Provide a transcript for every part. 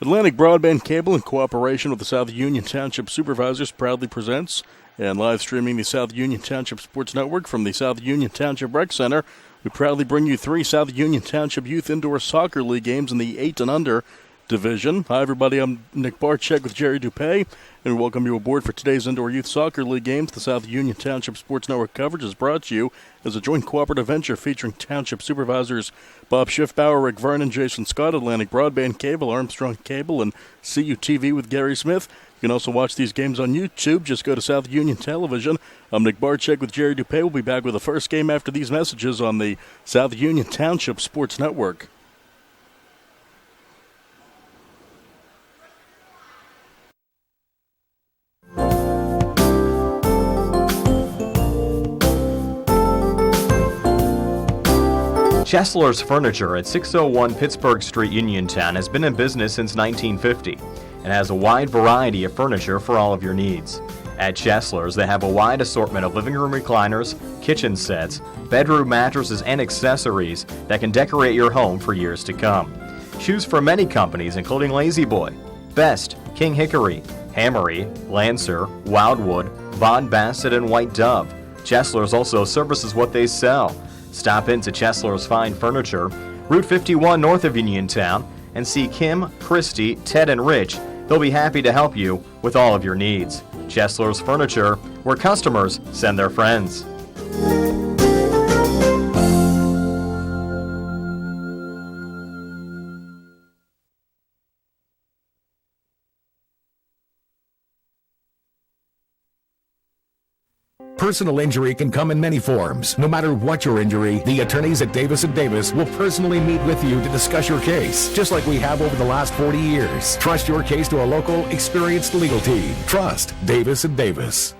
Atlantic Broadband Cable, in cooperation with the South Union Township Supervisors, proudly presents and live streaming the South Union Township Sports Network from the South Union Township Rec Center. We proudly bring you 3 South Union Township Youth Indoor Soccer League games in the 8 and under division. Hi, everybody. I'm Nick Barczyk with Jerry Dupay, and we welcome you aboard for today's Indoor Youth Soccer League games. The South Union Township Sports Network coverage is brought to you as a joint cooperative venture featuring Township Supervisors Bob Schiffbauer, Rick Vernon, Jason Scott, Atlantic Broadband Cable, Armstrong Cable, and CUTV with Gary Smith. You can also watch these games on YouTube. Just go to South Union Television. I'm Nick Barczyk with Jerry Dupay. We'll be back with the first game after these messages on the South Union Township Sports Network. Chesler's Furniture at 601 Pittsburgh Street, Uniontown has been in business since 1950 and has a wide variety of furniture for all of your needs. At Chesler's, they have a wide assortment of living room recliners, kitchen sets, bedroom mattresses, and accessories that can decorate your home for years to come. Choose from many companies including La-Z-Boy, Best, King Hickory, Hammery, Lancer, Wildwood, Von Bassett, and White Dove. Chesler's also services what they sell. Stop into Chesler's Fine Furniture, Route 51 north of Uniontown, and see Kim, Christy, Ted, and Rich. They'll be happy to help you with all of your needs. Chesler's Furniture, where customers send their friends. Personal injury can come in many forms. No matter what your injury, the attorneys at Davis & Davis will personally meet with you to discuss your case, just like we have over the last 40 years. Trust your case to a local, experienced legal team. Trust Davis & Davis.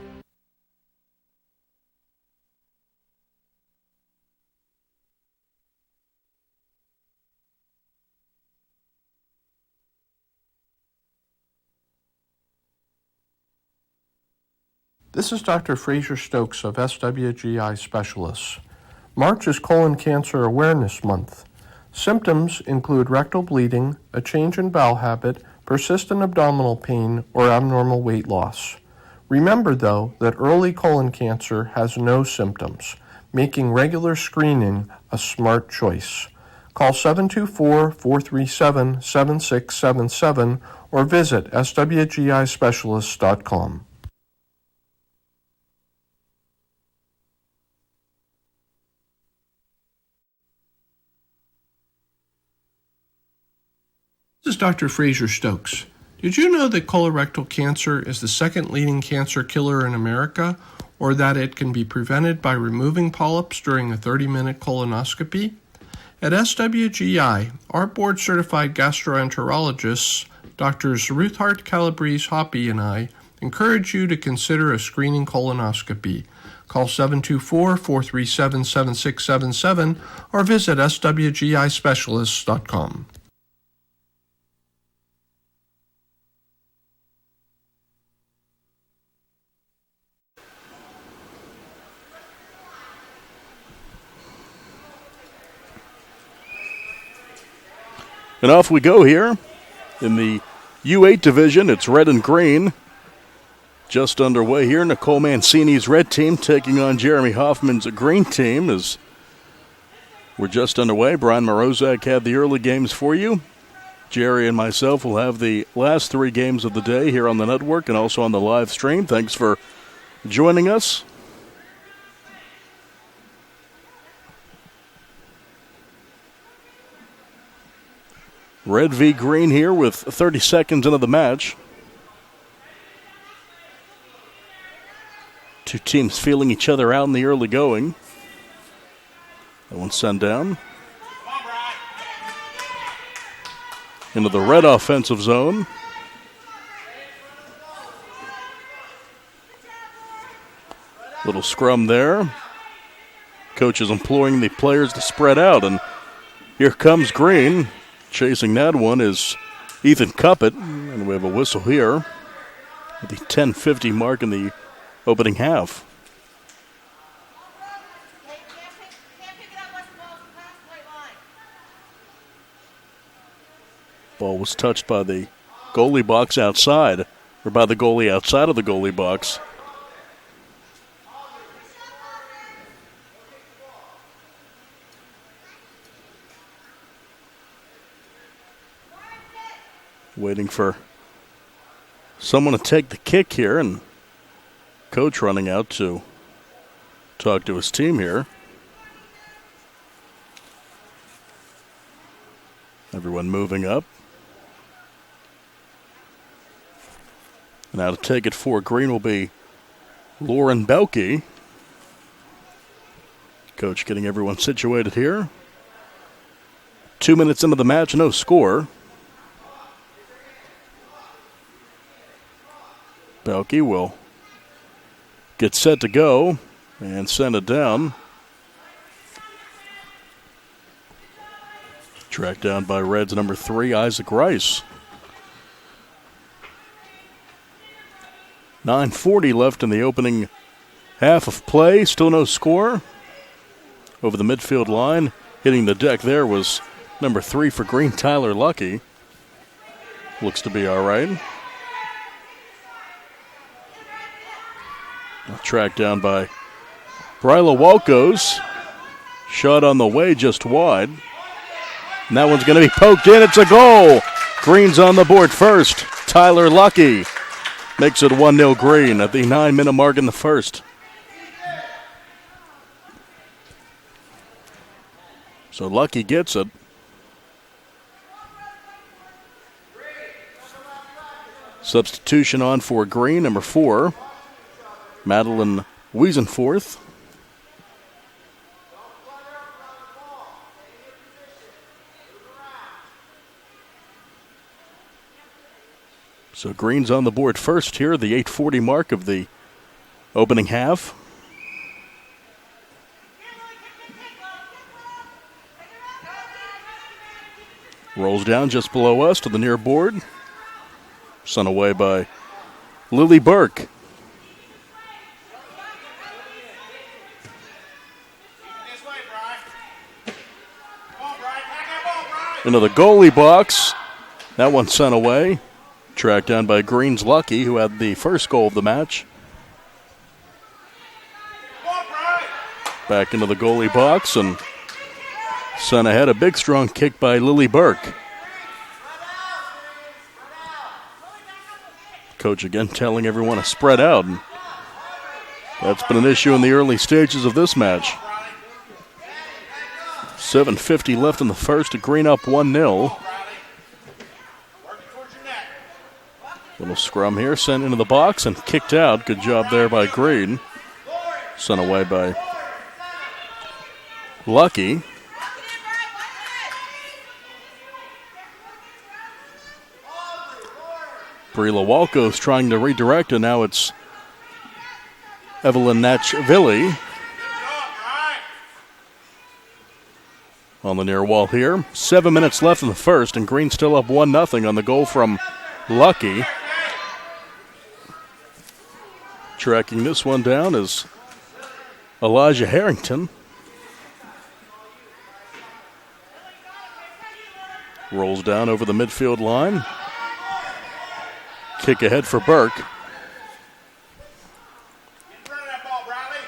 This is Dr. Fraser Stokes of SWGI Specialists. March is Colon Cancer Awareness Month. Symptoms include rectal bleeding, a change in bowel habit, persistent abdominal pain, or abnormal weight loss. Remember, though, that early colon cancer has no symptoms, making regular screening a smart choice. Call 724-437-7677 or visit swgispecialists.com. This is Dr. Fraser Stokes. Did you know that colorectal cancer is the second leading cancer killer in America, or that it can be prevented by removing polyps during a 30-minute colonoscopy? At SWGI, our board-certified gastroenterologists, Drs. Ruthart, Calabrese, Hoppy, and I, encourage you to consider a screening colonoscopy. Call 724-437-7677 or visit swgispecialists.com. And off we go here in the U8 division. It's red and green. Just underway here. Nicole Mancini's red team taking on Jeremy Hoffman's green team as we're just underway. Brian Morozak had the early games for you. Jerry and myself will have the last 3 games of the day here on the network and also on the live stream. Thanks for joining us. Red v. green here with 30 seconds into the match. Two teams feeling each other out in the early going. That one's sent down. Into the red offensive zone. Little scrum there. Coach is imploring the players to spread out, and here comes green. Chasing that one is Ethan Cuppett, and we have a whistle here at the 10:50 mark in the opening half. Ball was touched by the goalie box outside, or by the goalie outside of the goalie box. Waiting for someone to take the kick here, and coach running out to talk to his team here. Everyone moving up. Now to take it for Green will be Lauren Belke. Coach getting everyone situated here. 2 minutes into the match, no score. Belke will get set to go and send it down. Tracked down by Reds number 3, Isaac Rice. 9:40 left in the opening half of play. Still no score. Over the midfield line, hitting the deck there was number 3 for Green, Tyler Lucky. Looks to be all right. Tracked down by Bryla Walkos. Shot on the way, just wide. And that one's going to be poked in. It's a goal. Green's on the board first. Tyler Lucky makes it 1-0 Green at the 9-minute mark in the first. So Lucky gets it. Substitution on for Green, number 4. Madeline Wiesenforth. So Green's on the board first here, the 8:40 mark of the opening half. Rolls down just below us to the near board. Sent away by Lily Burke. Into the goalie box. That one sent away. Tracked down by Green's Lucky, who had the first goal of the match. Back into the goalie box and sent ahead. A big strong kick by Lily Burke. Coach again telling everyone to spread out. And that's been an issue in the early stages of this match. 7:50 left in the first. Green up 1-0. Little scrum here, sent into the box and kicked out. Good job there by Green. Sent away by Lucky. Bryla Walkos trying to redirect, and now it's Evelyn Natchvili on the near wall here. 7 minutes left in the first, and Green still up 1-0 on the goal from Lucky. Tracking this one down is Elijah Harrington. Rolls down over the midfield line. Kick ahead for Burke. In front of that ball, Bradley.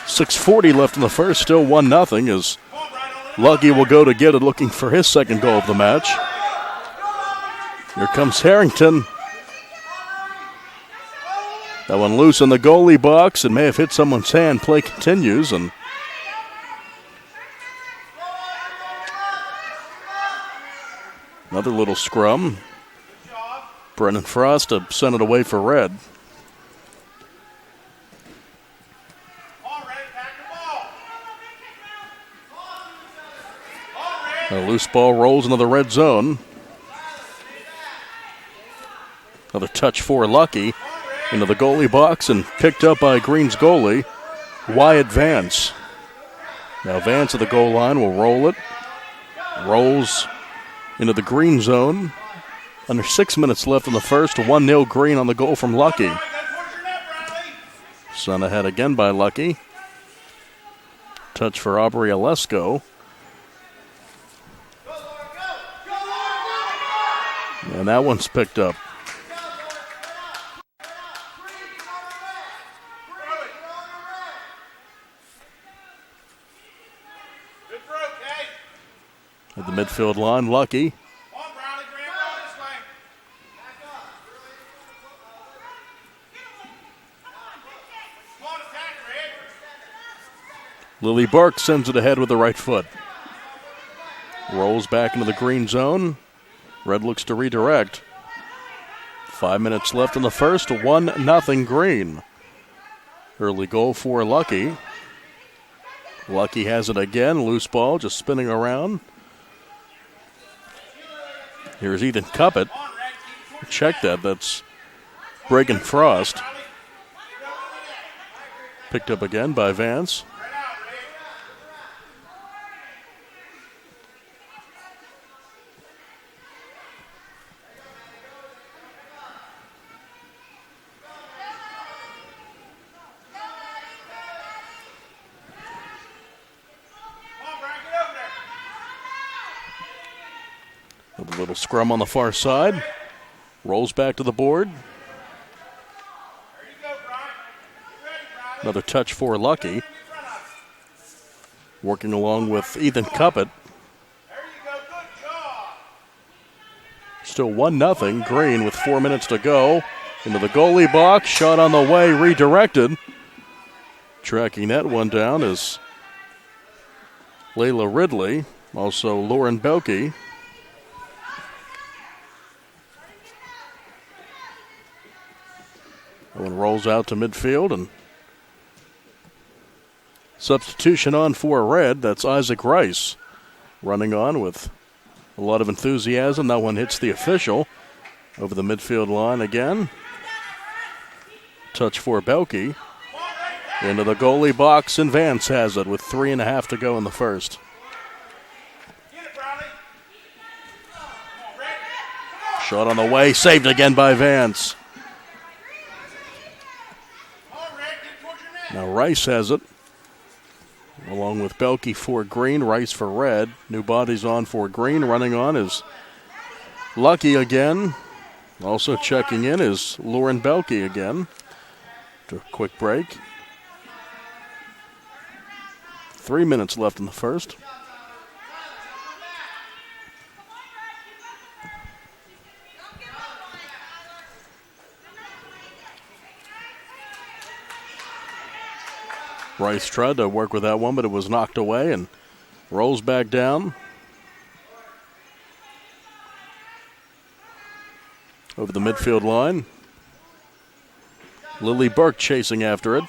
6:40 left in the first, still 1-0 as Lucky will go to get it, looking for his second goal of the match. Here comes Harrington. That one loose in the goalie box. It may have hit someone's hand. Play continues, and another little scrum. Brennan Frost sent it away for red. A loose ball rolls into the red zone. Another touch for Lucky into the goalie box and picked up by Green's goalie, Wyatt Vance. Now Vance at the goal line will roll it. Rolls into the green zone. Under 6 minutes left in the first. 1-0 Green on the goal from Lucky. Sent ahead again by Lucky. Touch for Aubrey Alesko. And that one's picked up. At the midfield line, Lucky. Lily Burke sends it ahead with the right foot. Rolls back into the green zone. Red looks to redirect. 5 minutes left in the first. 1-0 Green. Early goal for Lucky. Lucky has it again. Loose ball just spinning around. Here's Ethan Cuppett. Check that. That's Bragan Frost. Picked up again by Vance. A little scrum on the far side. Rolls back to the board. Another touch for Lucky. Working along with Ethan Cuppett. Still 1-0. Green with 4 minutes to go. Into the goalie box. Shot on the way. Redirected. Tracking that one down is Layla Ridley. Also Lauren Belke. That one rolls out to midfield, and substitution on for Red. That's Isaac Rice running on with a lot of enthusiasm. That one hits the official over the midfield line again. Touch for Belke. Into the goalie box, and Vance has it with 3.5 to go in the first. Shot on the way, saved again by Vance. Now Rice has it, along with Belke for Green, Rice for Red. New bodies on for Green. Running on is Lucky again. Also checking in is Lauren Belke again. After a quick break. 3 minutes left in the first. Rice tried to work with that one, but it was knocked away and rolls back down. Over the midfield line. Lily Burke chasing after it.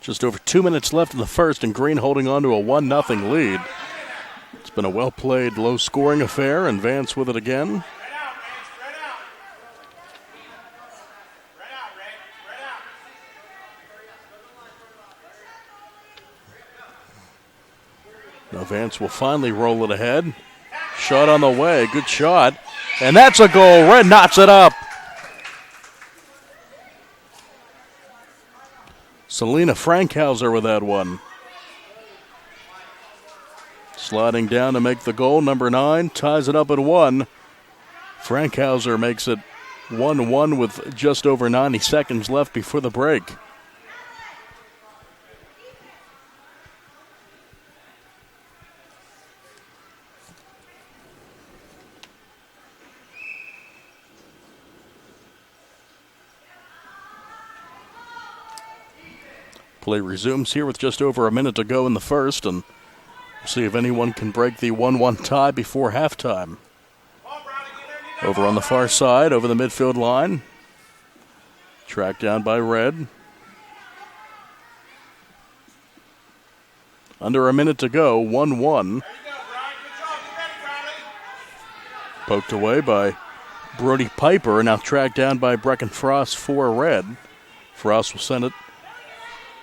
Just over 2 minutes left in the first, and Green holding on to a 1-0 lead. It's been a well-played, low-scoring affair, and Vance with it again. Now Vance will finally roll it ahead. Shot on the way, good shot. And that's a goal. Red knots it up. Selena Frankhauser with that one. Sliding down to make the goal. Number 9 ties it up at 1. Frankhauser makes it 1-1 with just over 90 seconds left before the break. Play resumes here with just over a minute to go in the first, and we'll see if anyone can break the 1-1 tie before halftime. Over on the far side, over the midfield line. Tracked down by Red. Under a minute to go, 1-1. Poked away by Brody Piper, now tracked down by Brecken Frost for Red. Frost will send it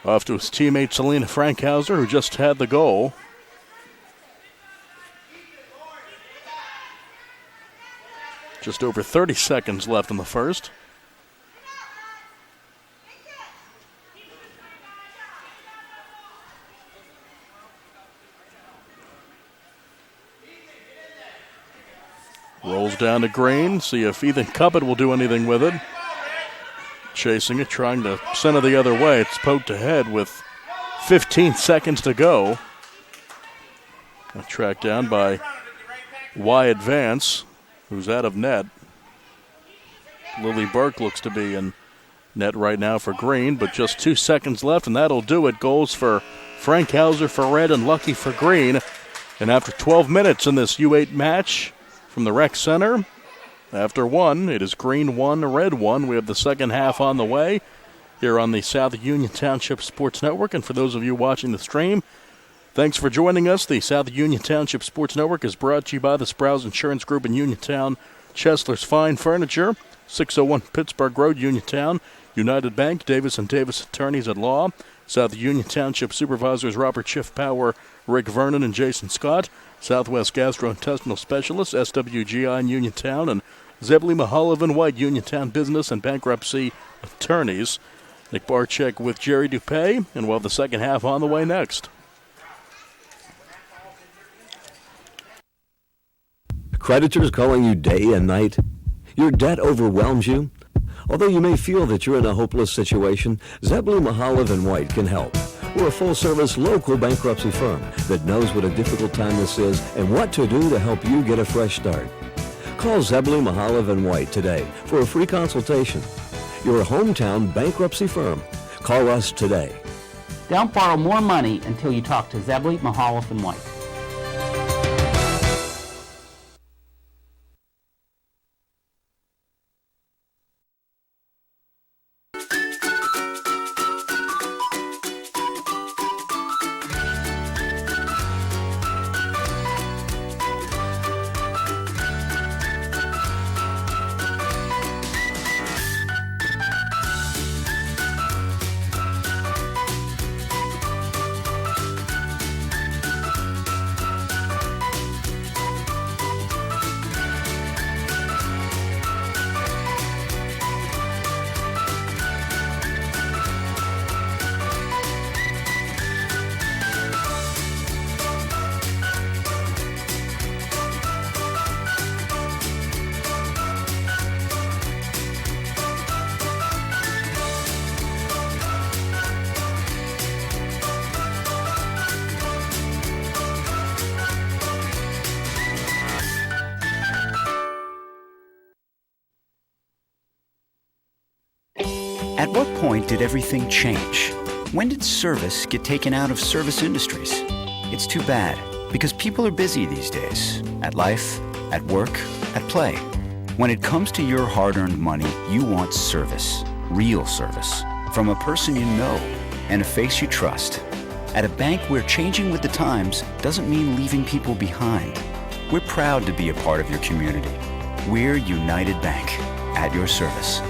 Off to his teammate Selena Frankhauser, who just had the goal. Just over 30 seconds left in the first. Rolls down to Green. See if Ethan Cuppett will do anything with it. Chasing it, trying to center the other way. It's poked ahead with 15 seconds to go. Tracked down by Wyatt Vance, who's out of net. Lily Burke looks to be in net right now for Green, but just 2 seconds left, and that'll do it. Goals for Frankhauser for red and Lucky for Green. And after 12 minutes in this U8 match from the rec center, after one, it is Green 1, Red 1. We have the second half on the way here on the South Union Township Sports Network. And for those of you watching the stream, thanks for joining us. The South Union Township Sports Network is brought to you by the Sprouse Insurance Group in Uniontown, Chesler's Fine Furniture, 601 Pittsburgh Road, Uniontown, United Bank, Davis & Davis Attorneys at Law, South Union Township Supervisors Robert Schiff Power, Rick Vernon and Jason Scott, Southwest Gastrointestinal Specialists, SWGI in Uniontown, and Zebly Mahalovan White, Uniontown Business and Bankruptcy Attorneys. Nick Barczyk with Jerry Dupay, and we'll have the second half on the way next. Creditors calling you day and night? Your debt overwhelms you? Although you may feel that you're in a hopeless situation, Zebly Mahalovan White can help. We're a full-service local bankruptcy firm that knows what a difficult time this is and what to do to help you get a fresh start. Call Zebly Mahalovan White today for a free consultation. You're a hometown bankruptcy firm. Call us today. Don't borrow more money until you talk to Zebly Mahalovan White. At what point did everything change? When did service get taken out of service industries? It's too bad, because people are busy these days. At life, at work, at play. When it comes to your hard-earned money, you want service. Real service. From a person you know and a face you trust. At a bank where changing with the times doesn't mean leaving people behind. We're proud to be a part of your community. We're United Bank. At your service.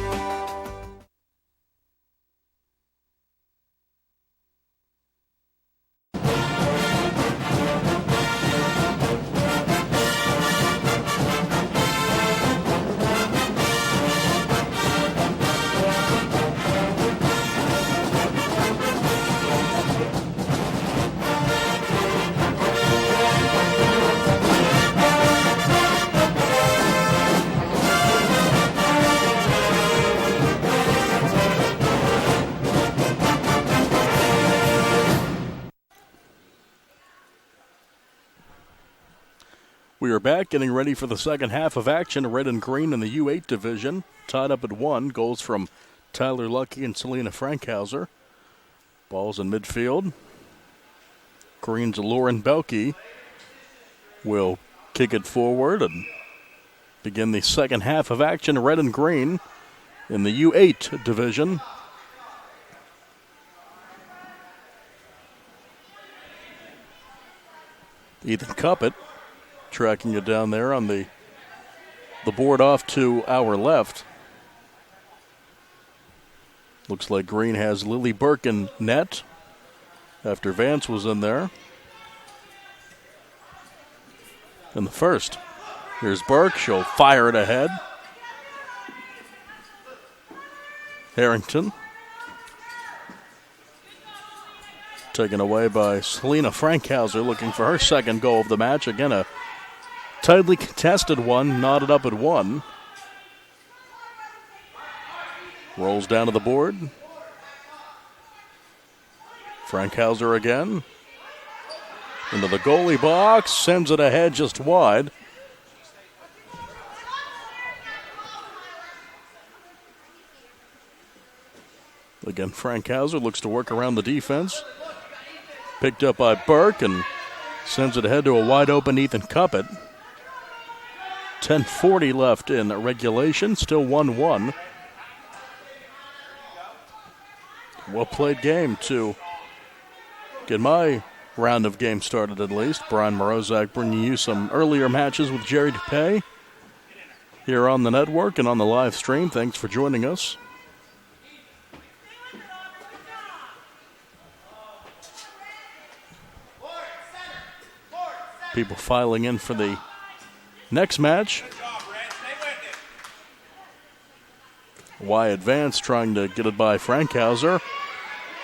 We are back, getting ready for the second half of action. Red and Green in the U8 division, tied up at 1. Goals from Tyler Lucky and Selena Frankhauser. Ball's in midfield. Green's Lauren Belke will kick it forward and begin the second half of action. Red and Green in the U8 division. Ethan Cuppett tracking it down there on the board off to our left. Looks like Green has Lily Burke in net after Vance was in there in the first. Here's Burke. She'll fire it ahead. Harrington. Taken away by Selena Frankhauser, looking for her second goal of the match. Again, a tightly contested one, knotted up at 1. Rolls down to the board. Frankhauser again. Into the goalie box, sends it ahead just wide. Again, Frankhauser looks to work around the defense. Picked up by Burke and sends it ahead to a wide-open Ethan Cuppett. 10:40 left in regulation, still 1-1. Well-played game to get my round of games started at least. Brian Morozak bringing you some earlier matches with Jerry DuPay here on the network and on the live stream. Thanks for joining us. People filing in for the next match. Wyatt Vance trying to get it by Frankhauser.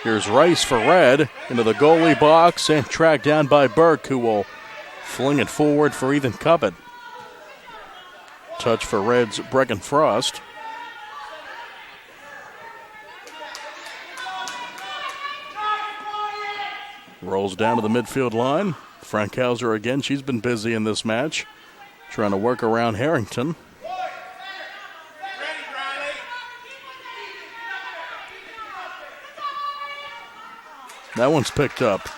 Here's Rice for Red into the goalie box and tracked down by Burke, who will fling it forward for Ethan Cuppett. Touch for Red's Brecken Frost. Rolls down to the midfield line. Frankhauser again, she's been busy in this match, trying to work around Harrington. That one's picked up.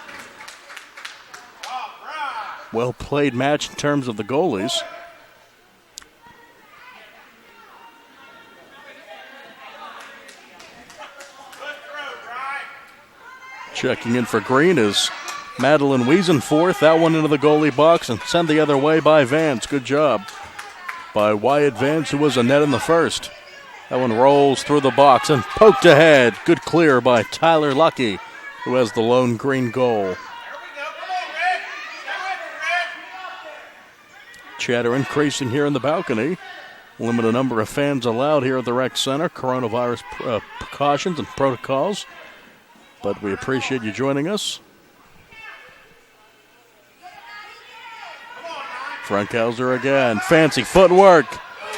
Well played match in terms of the goalies. Checking in for Green is Madeline Wiesenforth. That one into the goalie box and sent the other way by Vance. Good job by Wyatt Vance, who was a net in the first. That one rolls through the box and poked ahead. Good clear by Tyler Lucky, who has the lone Green goal. Chatter increasing here in the balcony. Limited number of fans allowed here at the rec center. Coronavirus precautions and protocols. But we appreciate you joining us. Frankhauser again. Fancy footwork.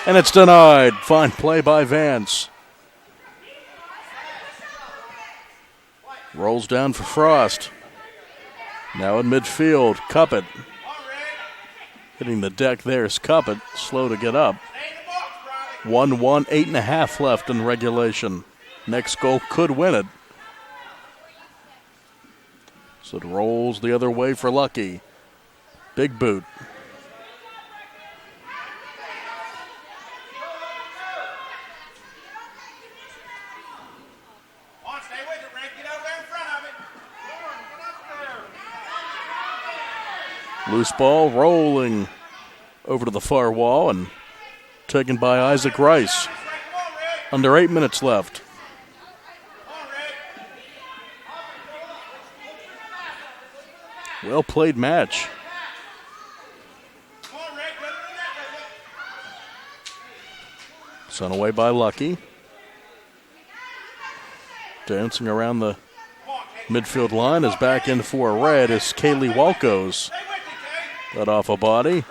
And it's denied. Fine play by Vance. Rolls down for Frost. Now in midfield, Cuppett. Hitting the deck there's Cuppett. Slow to get up. 1-1, 8.5 left in regulation. Next goal could win it. So it rolls the other way for Lucky. Big boot. Loose ball rolling over to the far wall and taken by Isaac Rice. Under 8 minutes left. Well played match. Sent away by Lucky. Dancing around the midfield line is back in for Red as Kaylee Walkos. Got off a body.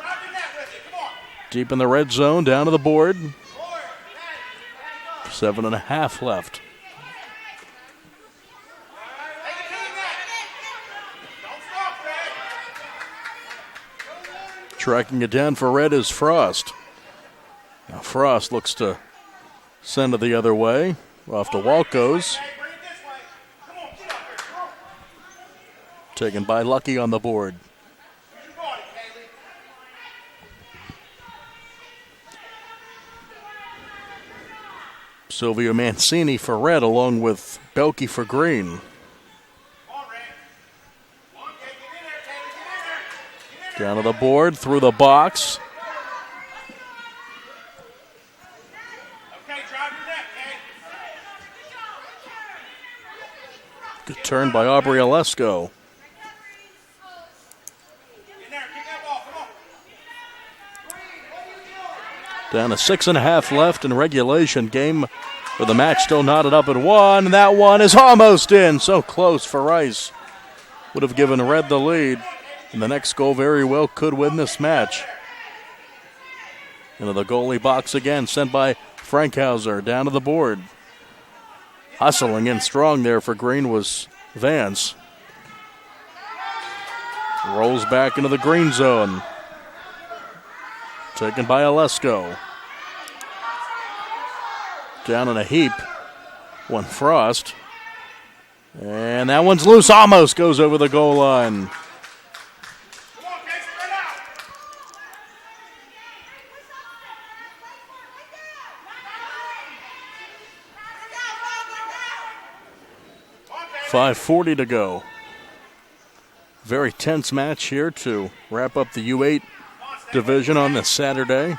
Deep in the red zone, down to the board. 7.5 left. Tracking it down for Red is Frost. Now Frost looks to send it the other way. Off to Walkos. Taken by Lucky on the board. Sylvia Mancini for Red along with Belke for Green. Down to the board, through the box. Return by Aubrey Olesko. Down to 6.5 left in regulation. Game for the match still knotted up at 1. That one is almost in. So close for Rice. Would have given Red the lead. And the next goal very well could win this match. Into the goalie box again, sent by Frankhauser. Down to the board. Hustling in strong there for Green was Vance. Rolls back into the green zone. Taken by Olesko. Down in a heap. One Frost. And that one's loose. Almost goes over the goal line. .540 to go. Very tense match here to wrap up the U8 division on this Saturday.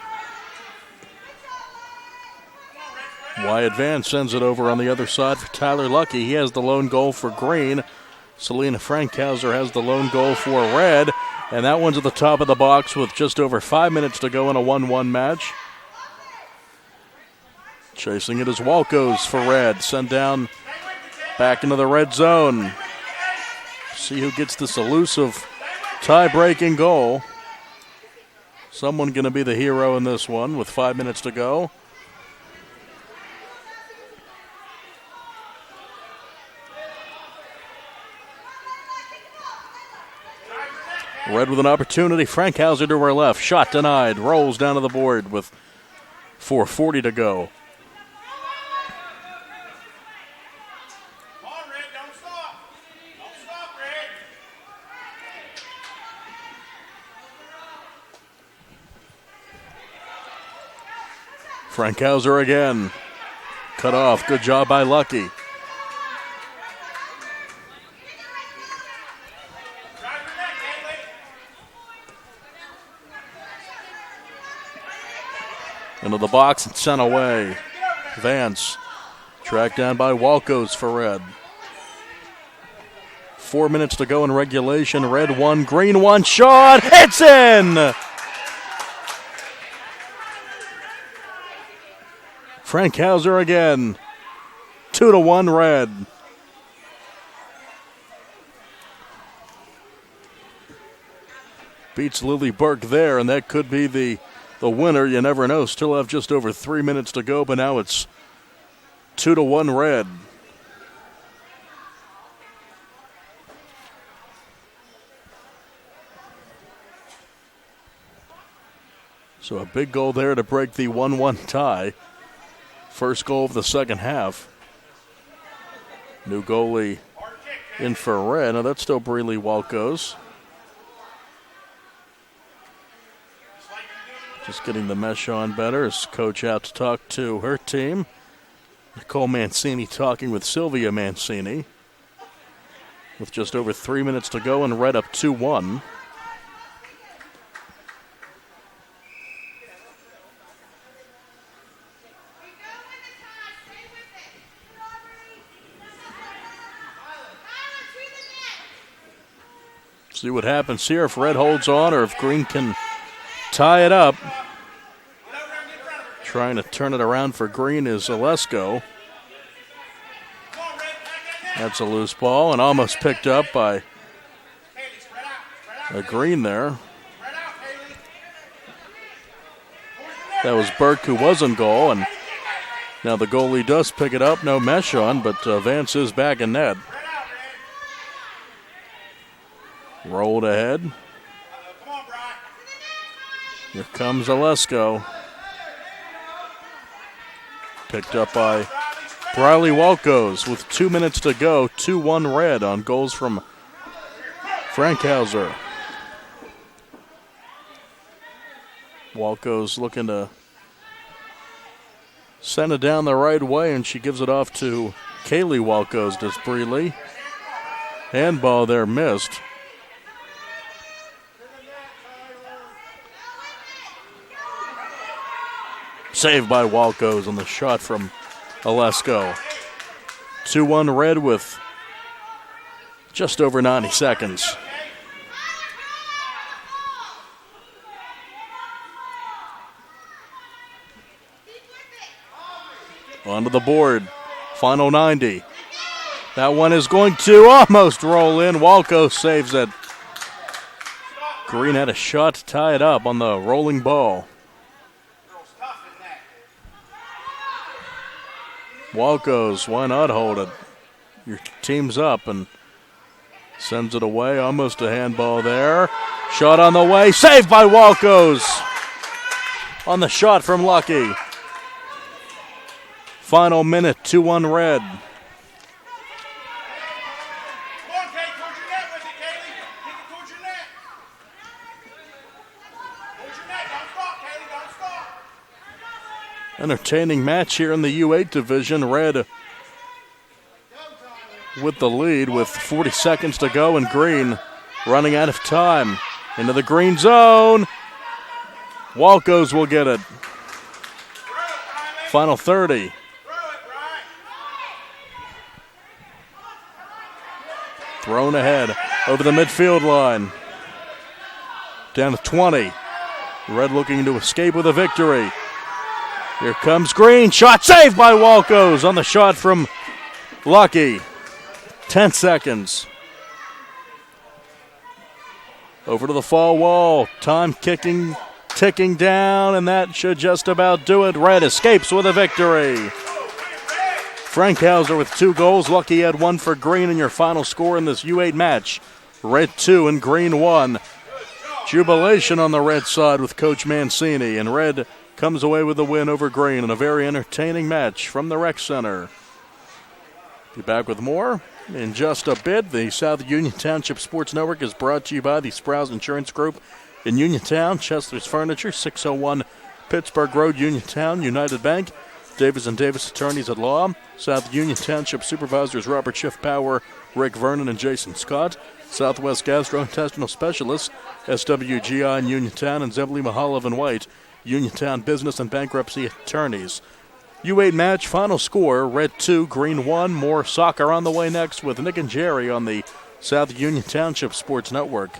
Wyatt Vance sends it over on the other side for Tyler Lucky. He has the lone goal for Green. Selena Frankhauser has the lone goal for Red. And that one's at the top of the box with just over 5 minutes to go in a 1-1 match. Chasing it is Walkos for Red. Sent down back into the red zone. See who gets this elusive tie-breaking goal. Someone going to be the hero in this one with 5 minutes to go. Red with an opportunity. Frankhauser to her left. Shot denied. Rolls down to the board with 4:40 to go. Frankhauser again. Cut off. Good job by Lucky. Into the box and sent away. Vance tracked down by Walkos for Red. 4 minutes to go in regulation. Red 1, Green 1. Shot. It's in! Frankhauser again. 2-1 Red. Beats Lily Burke there, and that could be the winner. You never know. Still have just over 3 minutes to go, but now it's 2-1 Red. So a big goal there to break the 1-1 tie. First goal of the second half. New goalie in for Red. Now that's still Breeley Walkos. Just getting the mesh on better as coach out to talk to her team. Nicole Mancini talking with Sylvia Mancini. With just over 3 minutes to go and Red up 2-1. See what happens here if Red holds on or if Green can tie it up. Trying to turn it around for Green is Olesko. That's a loose ball and almost picked up by Green there. That was Burke who was in goal, and now the goalie does pick it up. No mesh on, but Vance is back in net. Rolled ahead. Here comes Olesko. Picked up by Briley Walkos with 2 minutes to go. 2-1 Red on goals from Frankhauser. Walkos looking to send it down the right way, and she gives it off to Kaylee Walkos. Does Breeley. Handball there missed. Saved by Walkos on the shot from Olesko. 2-1 Red with just over 90 seconds. Onto the board. Final 90. That one is going to almost roll in. Walco saves it. Green had a shot to tie it up on the rolling ball. Walco's, why not hold it? Your team's up and sends it away. Almost a handball there. Shot on the way. Saved by Walco's. On the shot from Lucky. Final minute, 2-1 Red. Come on, Kaylee, towards your net with it, Kaylee. Kick it towards your net. Towards your net. Don't stop, Kaylee. Don't stop. Entertaining match here in the U8 division. Red with the lead with 40 seconds to go, and Green running out of time. Into the green zone. Walco's will get it. Final 30. Thrown ahead over the midfield line. Down to 20. Red looking to escape with a victory. Here comes Green. Shot saved by Walco's on the shot from Lucky. 10 seconds. Over to the far wall. Time ticking down, and that should just about do it. Red escapes with a victory. Frankhauser with 2 goals. Lucky had 1 for Green, and your final score in this U8 match. Red 2 and Green 1. Jubilation on the Red side with Coach Mancini, and Red comes away with the win over Green in a very entertaining match from the Rec Center. Be back with more in just a bit. The South Union Township Sports Network is brought to you by the Sprouse Insurance Group in Uniontown, Chesler's Furniture, 601 Pittsburgh Road, Uniontown, United Bank, Davis & Davis Attorneys at Law, South Union Township Supervisors Robert Schiff Power, Rick Vernon, and Jason Scott, Southwest Gastrointestinal Specialists, SWGI in Uniontown, and Zebly Mahalev and White, Uniontown Business and Bankruptcy Attorneys. U8 match, final score, Red 2, Green 1. More soccer on the way next with Nick and Jerry on the South Union Township Sports Network.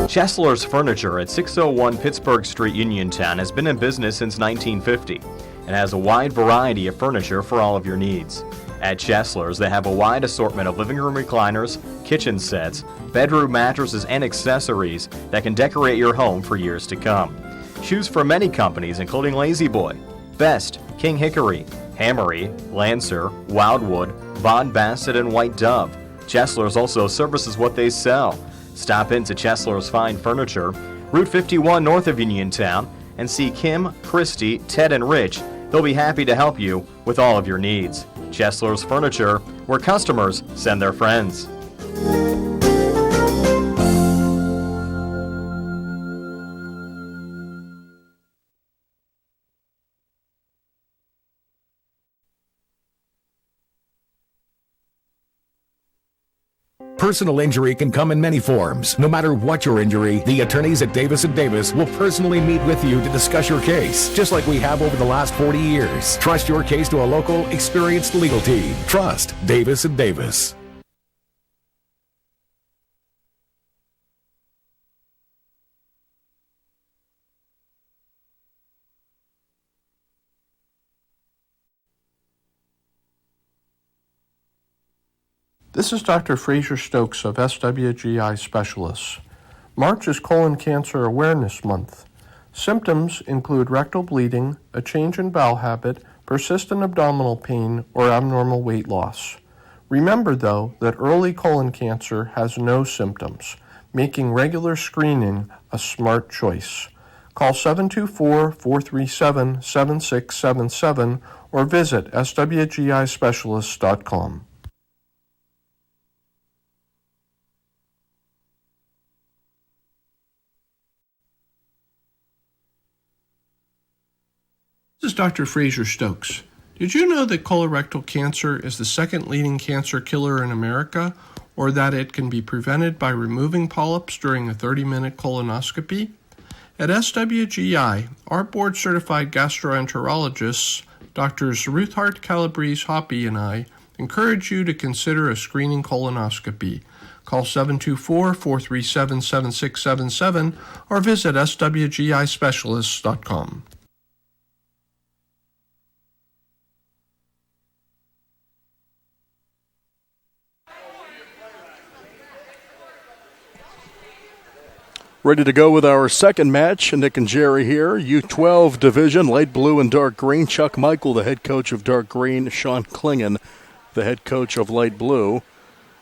Chesler's Furniture at 601 Pittsburgh Street, Uniontown has been in business since 1950 and has a wide variety of furniture for all of your needs. At Chesler's, they have a wide assortment of living room recliners, kitchen sets, bedroom mattresses, and accessories that can decorate your home for years to come. Choose from many companies including Lazy Boy, Best, King Hickory, Hammery, Lancer, Wildwood, Von Bassett, and White Dove. Chesler's also services what they sell. Stop into Chesler's Fine Furniture, Route 51 north of Uniontown, and see Kim, Christy, Ted, and Rich. They'll be happy to help you with all of your needs. Chesler's Furniture, where customers send their friends. Personal injury can come in many forms. No matter what your injury, the attorneys at Davis & Davis will personally meet with you to discuss your case, just like we have over the last 40 years. Trust your case to a local, experienced legal team. Trust Davis & Davis. This is Dr. Fraser Stokes of SWGI Specialists. March is Colon Cancer Awareness Month. Symptoms include rectal bleeding, a change in bowel habit, persistent abdominal pain, or abnormal weight loss. Remember, though, that early colon cancer has no symptoms, making regular screening a smart choice. Call 724-437-7677 or visit swgispecialists.com. This is Dr. Fraser Stokes. Did you know that colorectal cancer is the second leading cancer killer in America, or that it can be prevented by removing polyps during a 30-minute colonoscopy? At SWGI, our board-certified gastroenterologists, Drs. Ruthart, Calabrese, Hoppy, and I, encourage you to consider a screening colonoscopy. Call 724-437-7677 or visit swgispecialists.com. Ready to go with our second match. Nick and Jerry here. U12 division, light blue and dark green. Chuck Michael, the head coach of dark green. Sean Klingon, the head coach of light blue.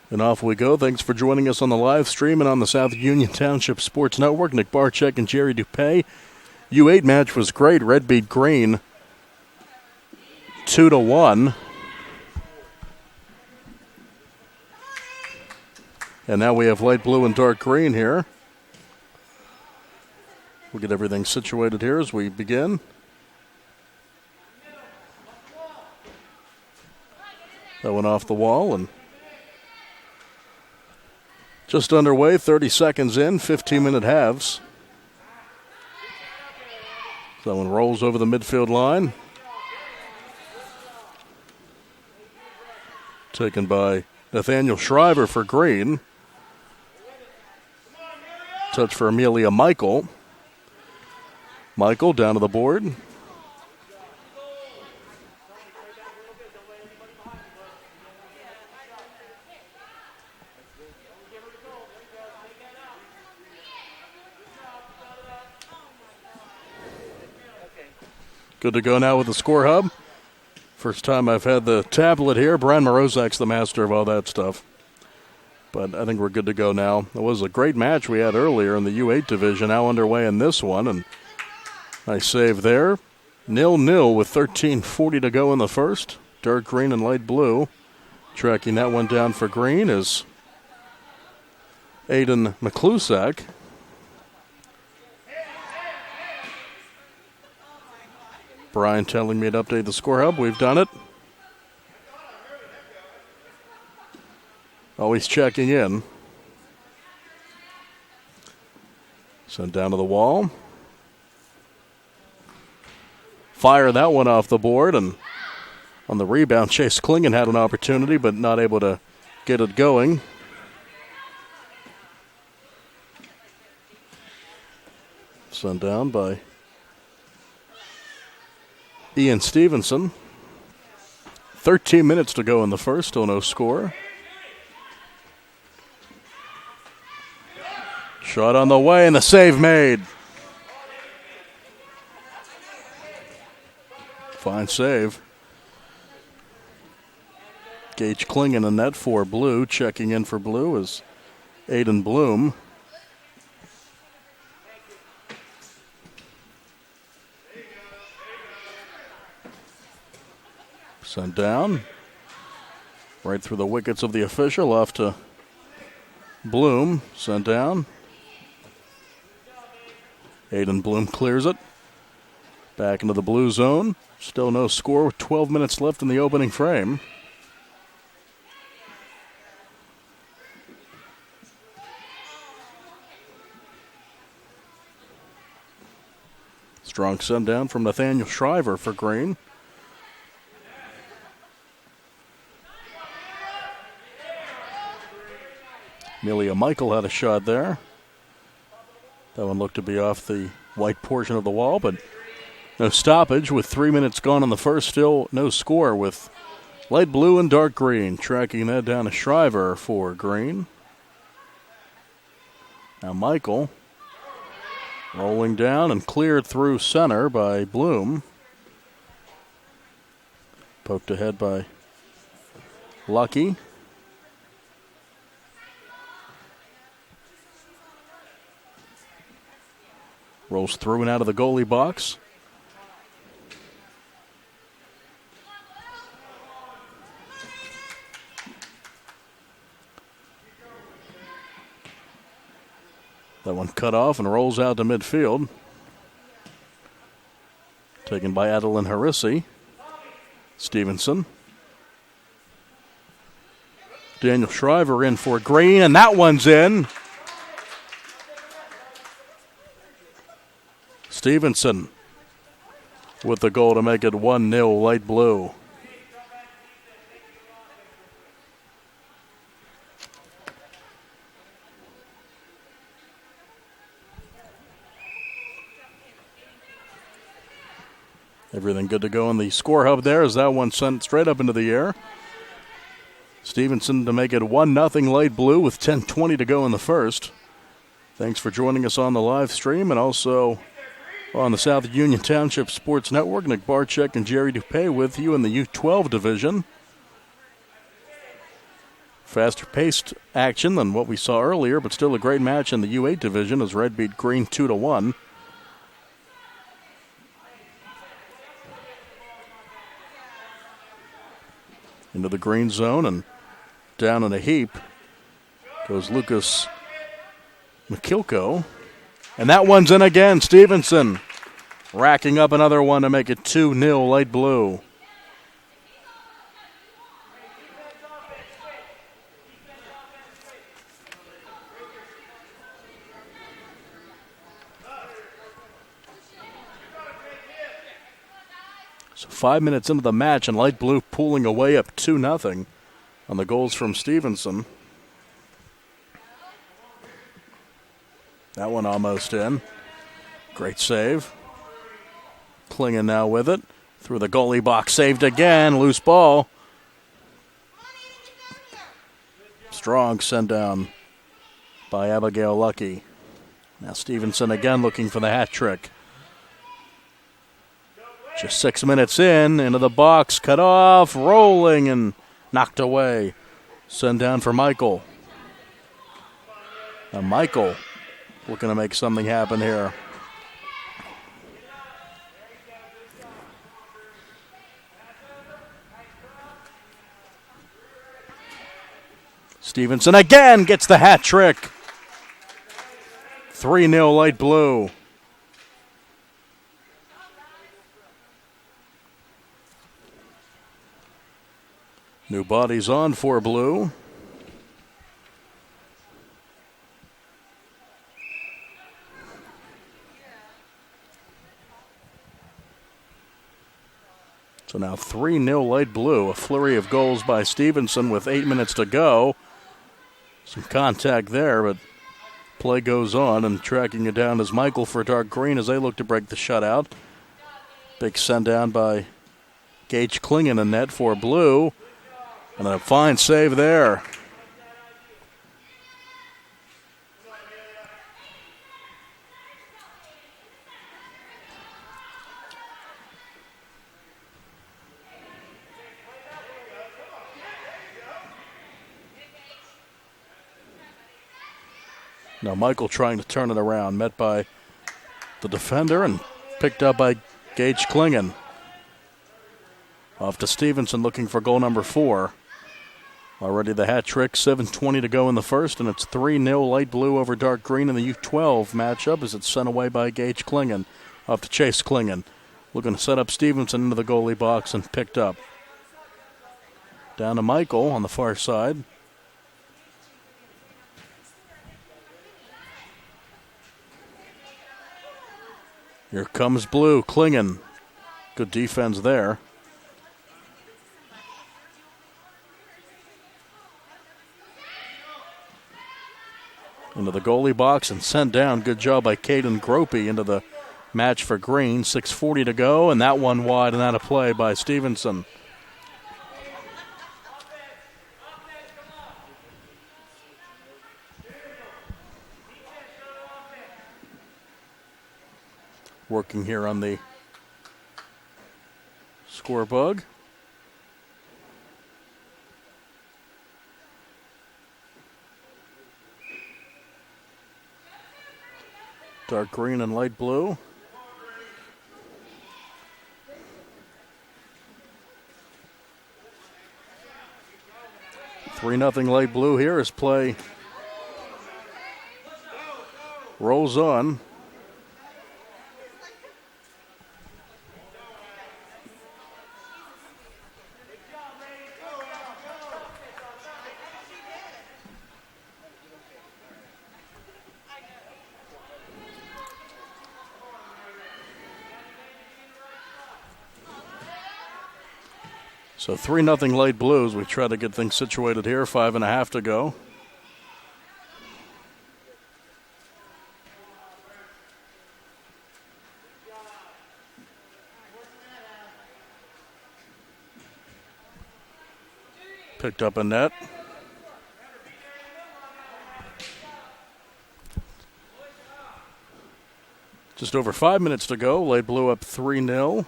And off we go. Thanks for joining us on the live stream and on the South Union Township Sports Network. Nick Barczyk and Jerry Dupay. U8 match was great. Red beat green 2-1. And now we have light blue and dark green here. We'll get everything situated here as we begin. That went off the wall and just underway, 30 seconds in, 15-minute halves. That one rolls over the midfield line. Taken by Nathaniel Shriver for green. Touch for Amelia Michael. Michael down to the board. Good to go now with the score hub. First time I've had the tablet here. Brian Morozak's the master of all that stuff. But I think we're good to go now. It was a great match we had earlier in the U8 division, now underway in this one. And nice save there. 0-0 with 13:40 to go in the first. Dark green and light blue. Tracking that one down for green is Aiden McClusack. Brian telling me to update the score hub. We've done it. Always checking in. Sent down to the wall. Fire that one off the board, and on the rebound, Chase Klingon had an opportunity, but not able to get it going. Sent down by Ian Stevenson. 13 minutes to go in the first, still no score. Shot on the way, and the save made. Fine save. Gage Klingon in net for blue. Checking in for blue is Aiden Bloom. Sent down. Right through the wickets of the official. Off to Bloom. Sent down. Aiden Bloom clears it. Back into the blue zone. Still no score with 12 minutes left in the opening frame. Strong send down from Nathaniel Shriver for green. Amelia Michael had a shot there. That one looked to be off the white portion of the wall, but no stoppage with 3 minutes gone in the first. Still no score with light blue and dark green. Tracking that down to Shriver for green. Now Michael rolling down and cleared through center by Bloom. Poked ahead by Lucky. Rolls through and out of the goalie box. That one cut off and rolls out to midfield. Taken by Adeline Harisi. Stevenson. Daniel Shriver in for green, and that one's in. Stevenson with the goal to make it 1-0 light blue. Everything good to go in the score hub there as that one sent straight up into the air. Stevenson to make it 1-0 light blue with 10:20 to go in the first. Thanks for joining us on the live stream and also on the South Union Township Sports Network. Nick Barczyk and Jerry Dupay with you in the U12 division. Faster paced action than what we saw earlier, but still a great match in the U8 division as Red beat Green 2-1. Into the green zone and down in a heap goes Lucas McKilko. And that one's in again. Stevenson racking up another one to make it 2-0 light blue. So 5 minutes into the match and light blue pulling away up 2-0 on the goals from Stevenson. That one almost in. Great save. Klingon now with it. Through the goalie box, saved again. Loose ball. Strong sent down by Abigail Lucky. Now Stevenson again looking for the hat trick. Just 6 minutes into the box, cut off, rolling and knocked away. Send down for Michael. Now Michael looking to make something happen here. Stevenson again gets the hat trick. 3-0 light blue. New bodies on for blue. So now 3-0 light blue. A flurry of goals by Stevenson with 8 minutes to go. Some contact there, but play goes on, and tracking it down is Michael for dark green as they look to break the shutout. Big send down by Gage Klingon in net for blue. And a fine save there. Now Michael trying to turn it around, met by the defender and picked up by Gage Klingon. Off to Stevenson looking for goal number 4. Already the hat trick, 7:20 to go in the first, and it's 3-0 light blue over dark green in the U12 matchup as it's sent away by Gage Klingon. Off to Chase Klingon. Looking to set up Stevenson into the goalie box and picked up. Down to Michael on the far side. Here comes blue, Klingon. Good defense there. Into the goalie box and sent down. Good job by Caden Gropey into the match for green. 6:40 to go, and that one wide and out of play by Stevenson. Working here on the score bug. Dark green and light blue. Three 3-0 light blue here as play rolls on. So 3-0 Light Blue as we try to get things situated here. 5.5 to go. Picked up a net. Just over 5 minutes to go. Light Blue up 3-0.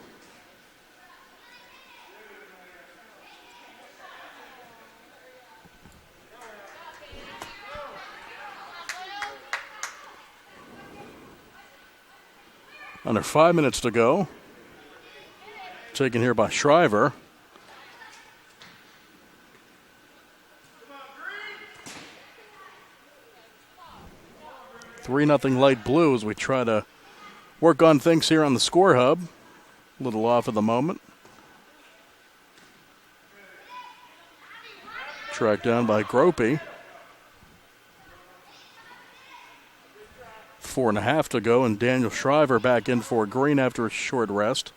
Under 5 minutes to go. Taken here by Shriver. Three 0 Light Blue as we try to work on things here on the score hub. A little off at the moment. Tracked down by Gropey. 4.5 to go, and Daniel Shriver back in for Green after a short rest.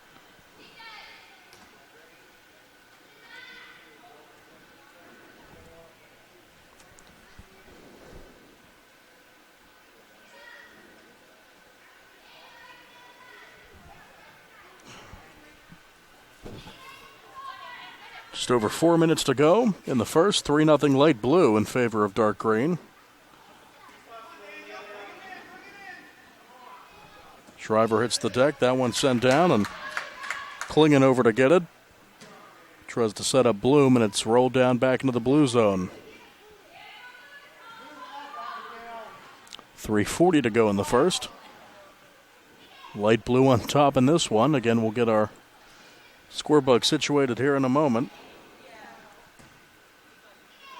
Just over 4 minutes to go in the first. 3-0 Light Blue in favor of Dark Green. Shriver hits the deck. That one sent down, and Klingon over to get it. Tries to set up Bloom, and it's rolled down back into the blue zone. 3:40 to go in the first. Light Blue on top in this one. Again, we'll get our score bug situated here in a moment.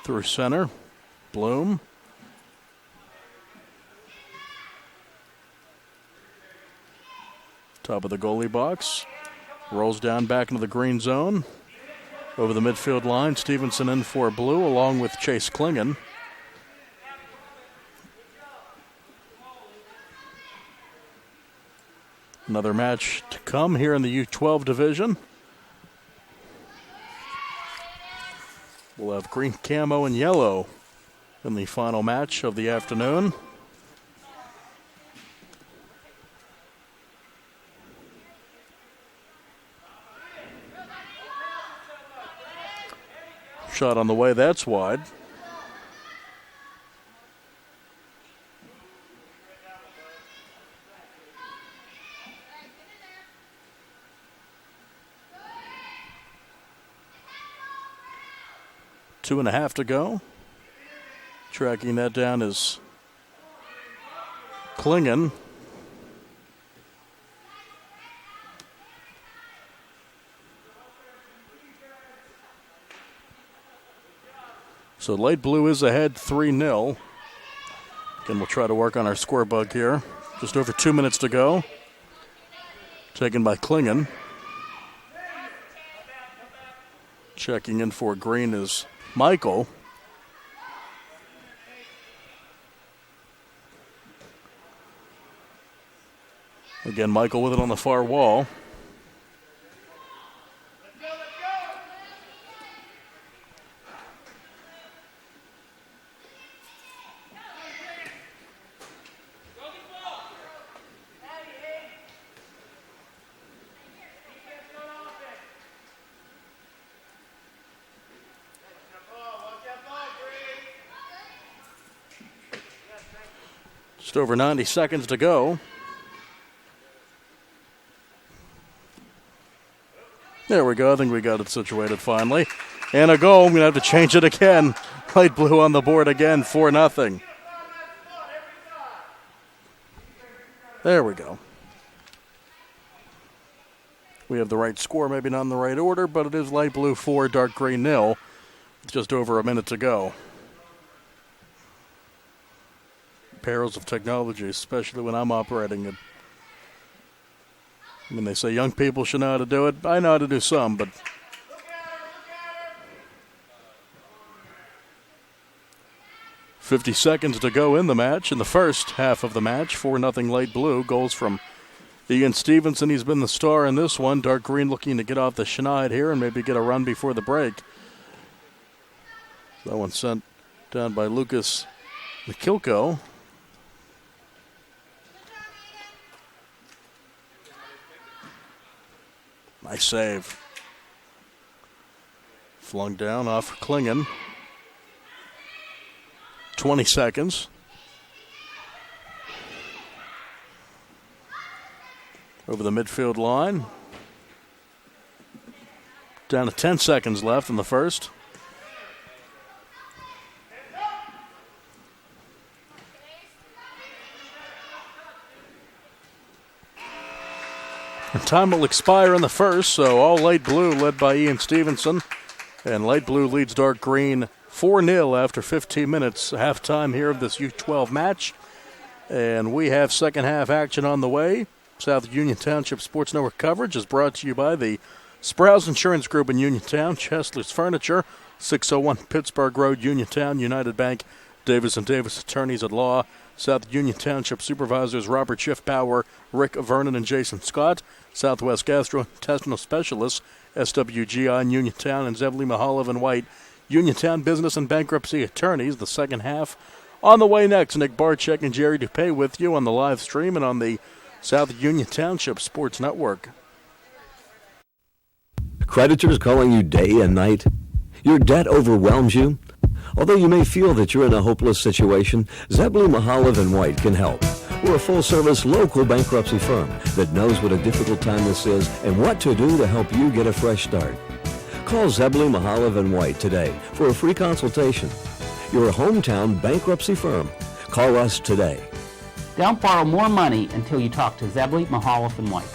Through center. Bloom. Top of the goalie box. Rolls down back into the green zone. Over the midfield line. Stevenson in for Blue along with Chase Klingon. Another match to come here in the U12 division. We'll have green camo and yellow in the final match of the afternoon. Shot on the way, that's wide. Two and a half to go. Tracking that down is Klingon. So Light Blue is ahead 3-0. Again, we'll try to work on our score bug here. Just over 2 minutes to go. Taken by Klingon. Checking in for Green is Michael. Again, Michael with it on the far wall. Just over 90 seconds to go. There we go. I think we got it situated finally. And a goal. I'm going to have to change it again. Light Blue on the board again, 4-0. There we go. We have the right score, maybe not in the right order, but it is Light Blue 4, Dark Green 0. Just over a minute to go. Perils of technology, especially when I'm operating it. I mean, they say young people should know how to do it. I know how to do some, but 50 seconds to go in the match. In the first half of the match, 4-0 Light Blue. Goals from Ian Stevenson, he's been the star in this one. Dark green looking to get off the schneid here and maybe get a run before the break. That one sent down by Lucas McKilko. Nice save. Flung down off Klingon. 20 seconds. Over the midfield line. Down to 10 seconds left in the first. And time will expire in the first, so all light blue led by Ian Stevenson. And light blue leads dark green 4-0 after 15 minutes. Halftime here of this U12 match. And we have second half action on the way. South Union Township Sports Network coverage is brought to you by the Sprouse Insurance Group in Uniontown, Chesler's Furniture, 601 Pittsburgh Road, Uniontown, United Bank, Davis & Davis Attorneys at Law, South Union Township Supervisors Robert Schiffbauer, Rick Vernon, and Jason Scott, Southwest Gastrointestinal Specialists, SWGI in Uniontown, and Zebly Mahalev and White, Uniontown Business and Bankruptcy Attorneys. The second half on the way next. Nick Barczyk and Jerry Dupay with you on the live stream and on the South Union Township Sports Network. Creditors calling you day and night? Your debt overwhelms you? Although you may feel that you're in a hopeless situation, Zebly Mahalev and White can help. We're a full-service local bankruptcy firm that knows what a difficult time this is and what to do to help you get a fresh start. Call Zebly Mahalev and White today for a free consultation. You're a hometown bankruptcy firm. Call us today. Don't borrow more money until you talk to Zebly, Mahalev, and White.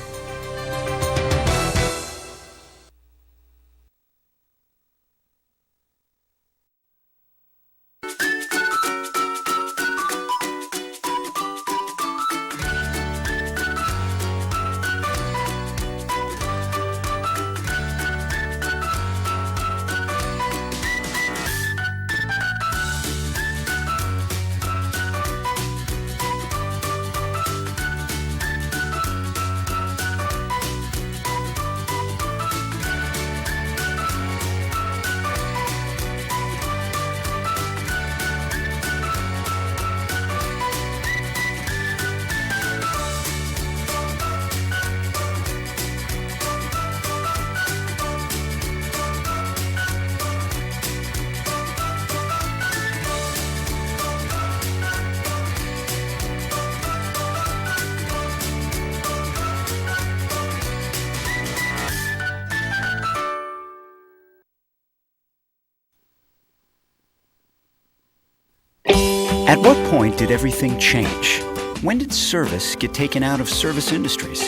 At what point did everything change? When did service get taken out of service industries?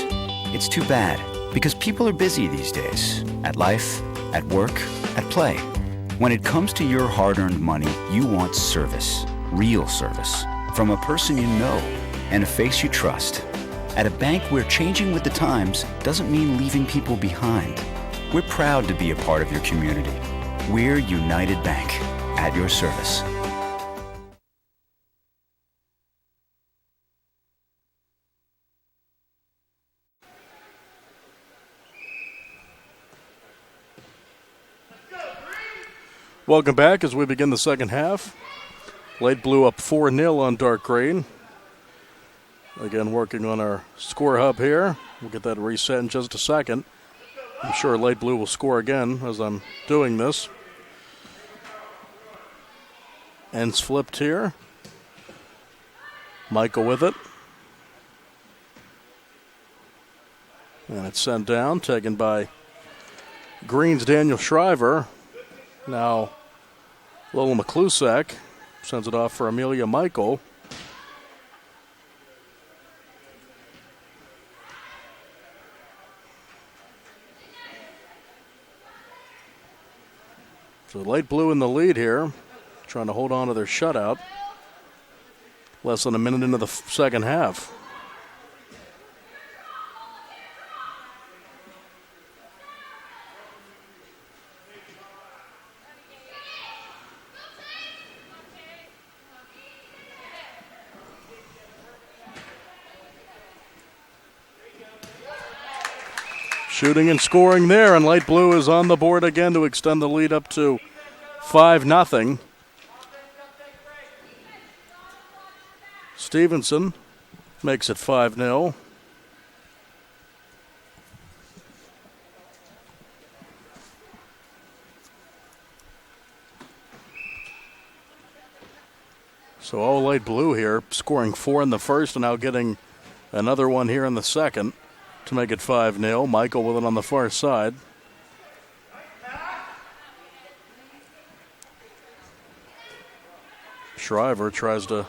It's too bad, because people are busy these days. At life, at work, at play. When it comes to your hard-earned money, you want service. Real service. From a person you know and a face you trust. At a bank where changing with the times doesn't mean leaving people behind. We're proud to be a part of your community. We're United Bank, at your service. Welcome back as we begin the second half. Light blue up 4-0 on dark green. Again, working on our score hub here. We'll get that reset in just a second. I'm sure light blue will score again as I'm doing this. Ends flipped here. Michael with it. And it's sent down, taken by Green's Daniel Shriver. Now, Lola McClusack sends it off for Amelia Michael. So light blue in the lead here, trying to hold on to their shutout. Less than a minute into the second half. Shooting and scoring there, and Light Blue is on the board again to extend the lead up to 5-0. Stevenson makes it 5-0. So all Light Blue here, scoring 4 in the first and now getting another one here in the second to make it 5-0. Michael with it on the far side. Shriver tries to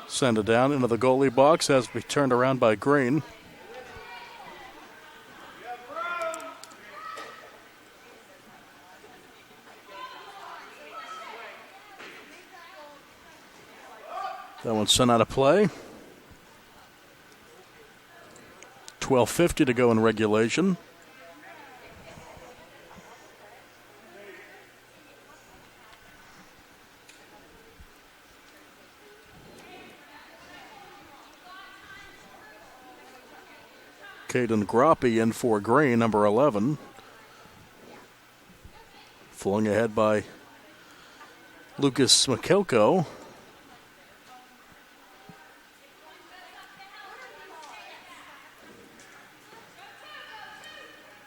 send it down into the goalie box, has to be turned around by Green. That one's sent out of play. 12:50 to go in regulation. Caden Groppe in for Green, number 11. Flung ahead by Lucas McKilko.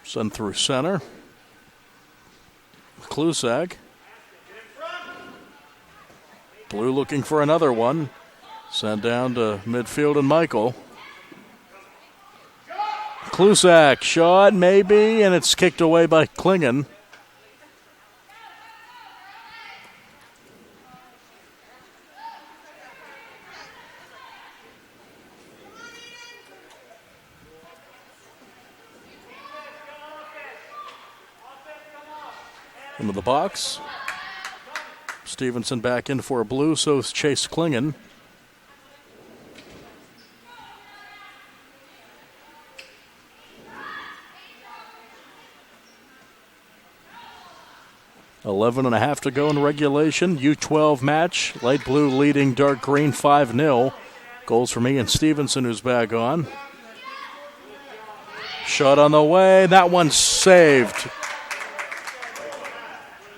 Sent through center. Klusak. Blue looking for another one. Sent down to midfield and Michael. Klusak, shot maybe, and it's kicked away by Klingon. Into the box. Stevenson back in for a Blue, so is Chase Klingon. .11.5 to go in regulation. U12 match. Light Blue leading Dark Green 5-0. Goals from Ian Stevenson, who's back on. Shot on the way. That one's saved.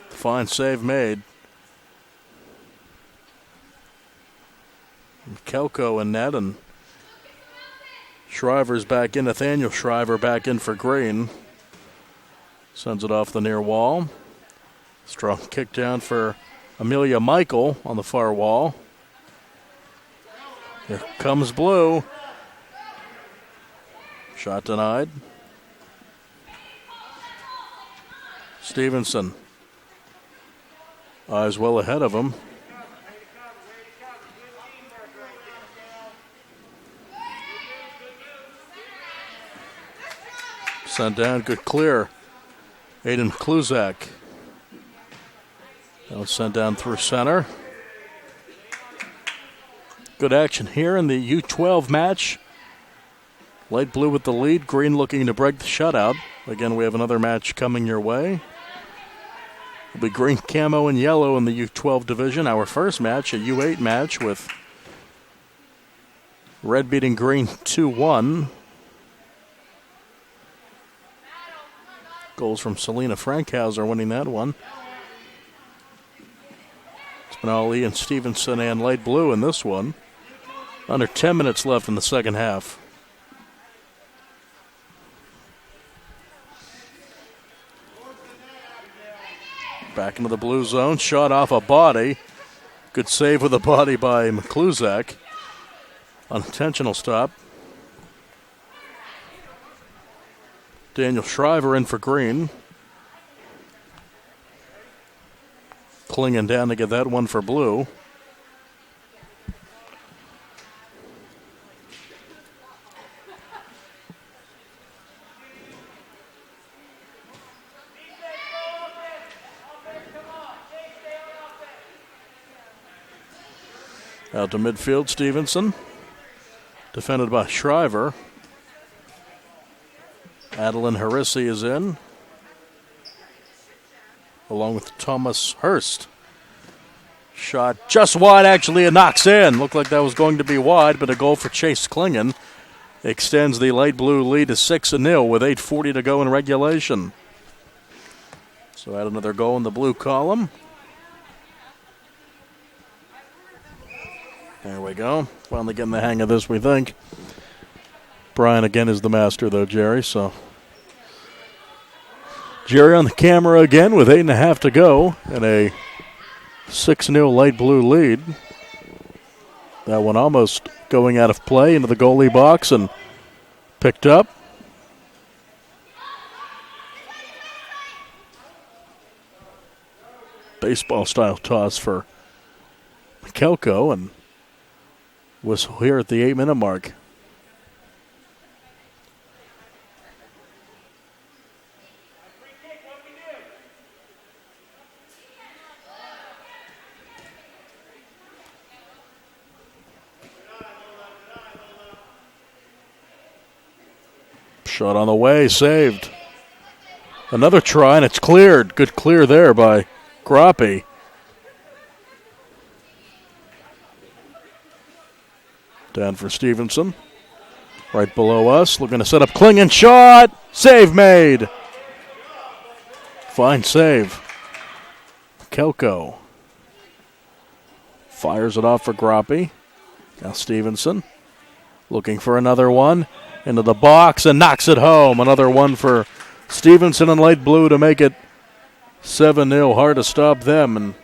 Fine save made. Kelko in net, and Shriver's back in. Nathaniel Shriver back in for Green. Sends it off the near wall. Strong kick down for Amelia Michael on the far wall. Here comes Blue. Shot denied. Stevenson. Eyes well ahead of him. Sent down, good clear. Aiden Kluzak. That was sent down through center. Good action here in the U12 match. Light Blue with the lead. Green looking to break the shutout. Again, we have another match coming your way. It'll be green camo and yellow in the U12 division. Our first match, a U8 match with red beating green 2-1. Goals from Selena Frankhauser winning that one. It's been all Ian Stevenson and Light Blue in this one. Under 10 minutes left in the second half. Back into the blue zone. Shot off a body. Good save with a body by McCluzak. Unintentional stop. Daniel Shriver in for Green. Clinging down to get that one for Blue. Out to midfield, Stevenson. Defended by Shriver. Adeline Harisi is in, along with Thomas Hurst. Shot just wide, actually, it knocks in. Looked like that was going to be wide, but a goal for Chase Klingon. extends the light blue lead to 6-0 with 8:40 to go in regulation. So add another goal in the blue column. There we go. Finally getting the hang of this, we think. Brian again is the master, though, Jerry. So Jerry on the camera again with 8.5 to go and a 6-0 light blue lead. That one almost going out of play into the goalie box and picked up. Baseball-style toss for Kelko, and whistle here at the 8-minute mark. Shot on the way, saved. Another try, and it's cleared. Good clear there by Groppe. Down for Stevenson. Right below us, looking to set up Klingon. Shot! Save made! Fine save. Kelko fires it off for Groppe. Now Stevenson looking for another one. Into the box and knocks it home. Another one for Stevenson and light blue to make it 7-0. Hard to stop them, and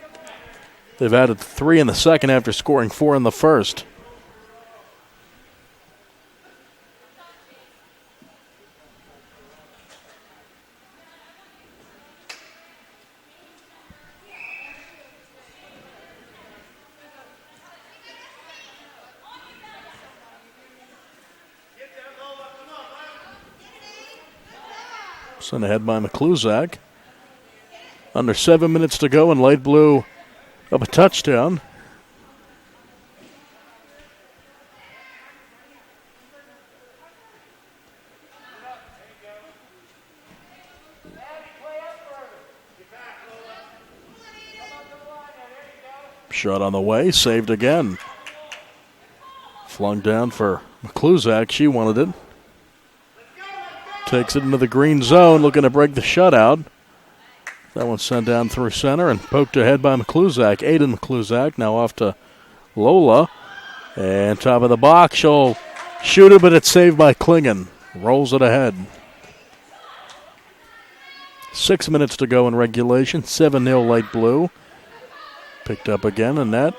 they've added 3 in the second after scoring 4 in the first. Sent ahead by McCluzak. Under 7 minutes to go, and light blue up a touchdown. Shot on the way, saved again. Flung down for McCluzak. She wanted it. Takes it into the green zone, looking to break the shutout. That one sent down through center and poked ahead by McCluzak. Aiden McCluzak now off to Lola. And top of the box, she'll shoot it, but it's saved by Klingon. Rolls it ahead. 6 minutes to go in regulation. 7-0 light blue. Picked up again, and net.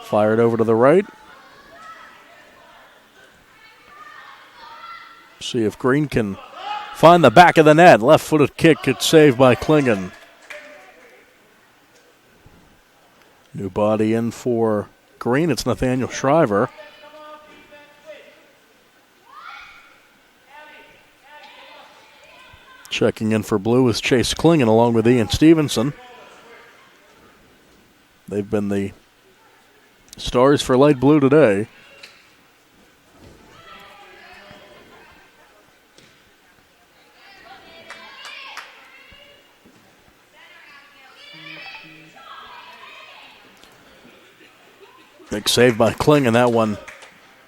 Fired over to the right. See if Green can find the back of the net. Left-footed kick. It's saved by Klingon. New body in for Green. It's Nathaniel Shriver. Checking in for blue is Chase Klingon along with Ian Stevenson. They've been the stars for light blue today. Big save by Klingon. That one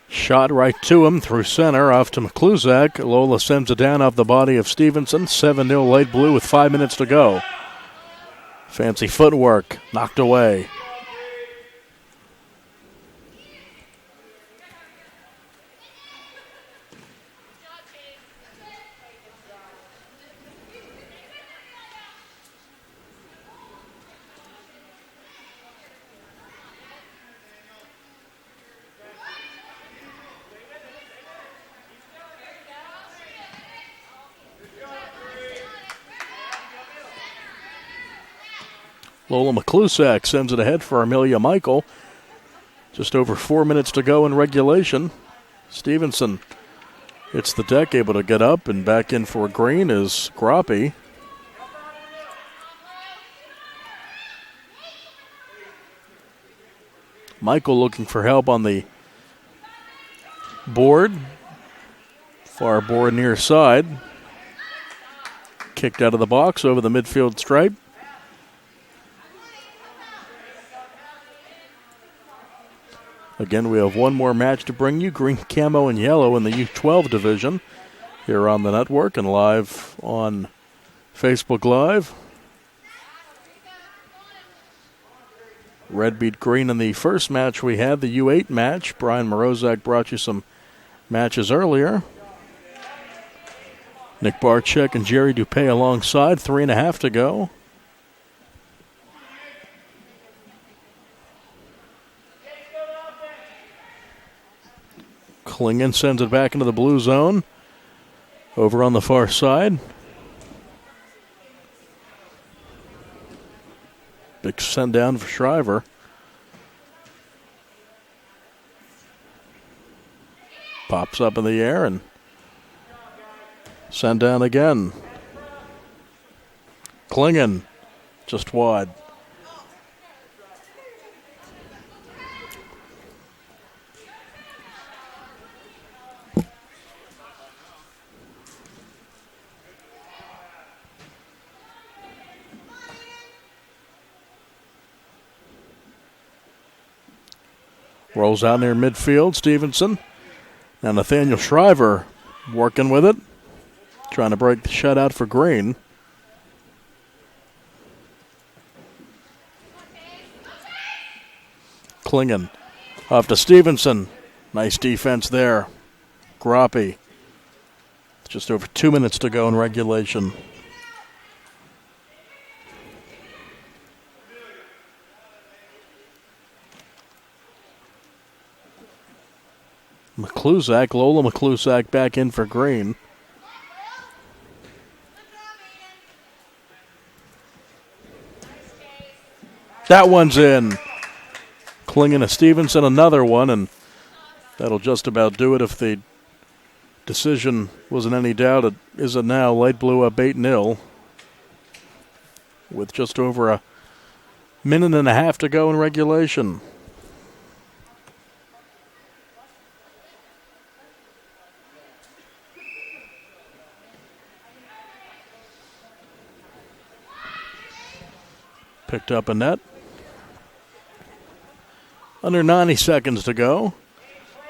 shot right to him through center, off to McCluzak. Lola sends it down off the body of Stevenson. 7-0 light blue with 5 minutes to go. Fancy footwork, knocked away. Lola McCluzak sends it ahead for Amelia Michael. Just over 4 minutes to go in regulation. Stevenson hits the deck, able to get up, and back in for Green is Groppe. Michael looking for help on the board. Far board near side. Kicked out of the box over the midfield stripe. Again, we have one more match to bring you, green, camo, and yellow in the U12 division here on the network and live on Facebook Live. Red beat green in the first match we had, the U8 match. Brian Morozak brought you some matches earlier. Nick Barczyk and Jerry Dupé alongside, 3.5 to go. Klingon sends it back into the blue zone. Over on the far side. Big send down for Shriver. Pops up in the air and send down again. Klingon just wide. Rolls out near midfield, Stevenson. Now Nathaniel Shriver working with it. Trying to break the shutout for green. Klingon off to Stevenson. Nice defense there. Groppe. Just over 2 minutes to go in regulation. McClusack, Lola McClusack back in for green. That one's in. Klingon to Stevenson, another one, and that'll just about do it if the decision wasn't any doubt. It isn't now. Light blue up 8-0 with just over a minute and a half to go in regulation. Picked up a net. Under 90 seconds to go.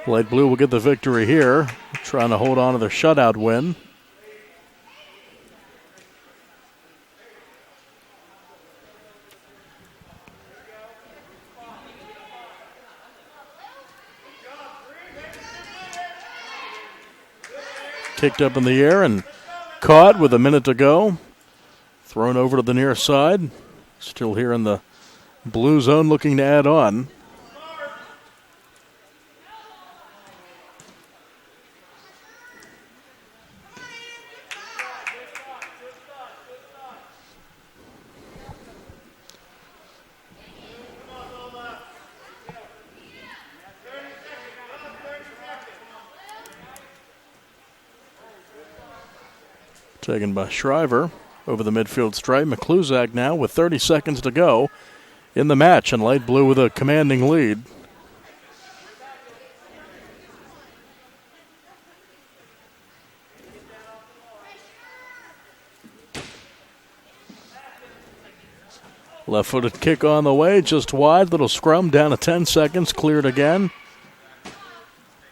Light blue will get the victory here, trying to hold on to their shutout win. Kicked up in the air and caught with a minute to go. Thrown over to the near side. Still here in the blue zone looking to add on. Taken by Shriver. Over the midfield stripe, McClusack now with 30 seconds to go in the match, and Light Blue with a commanding lead. Left-footed kick on the way, just wide, little scrum down to 10 seconds, cleared again.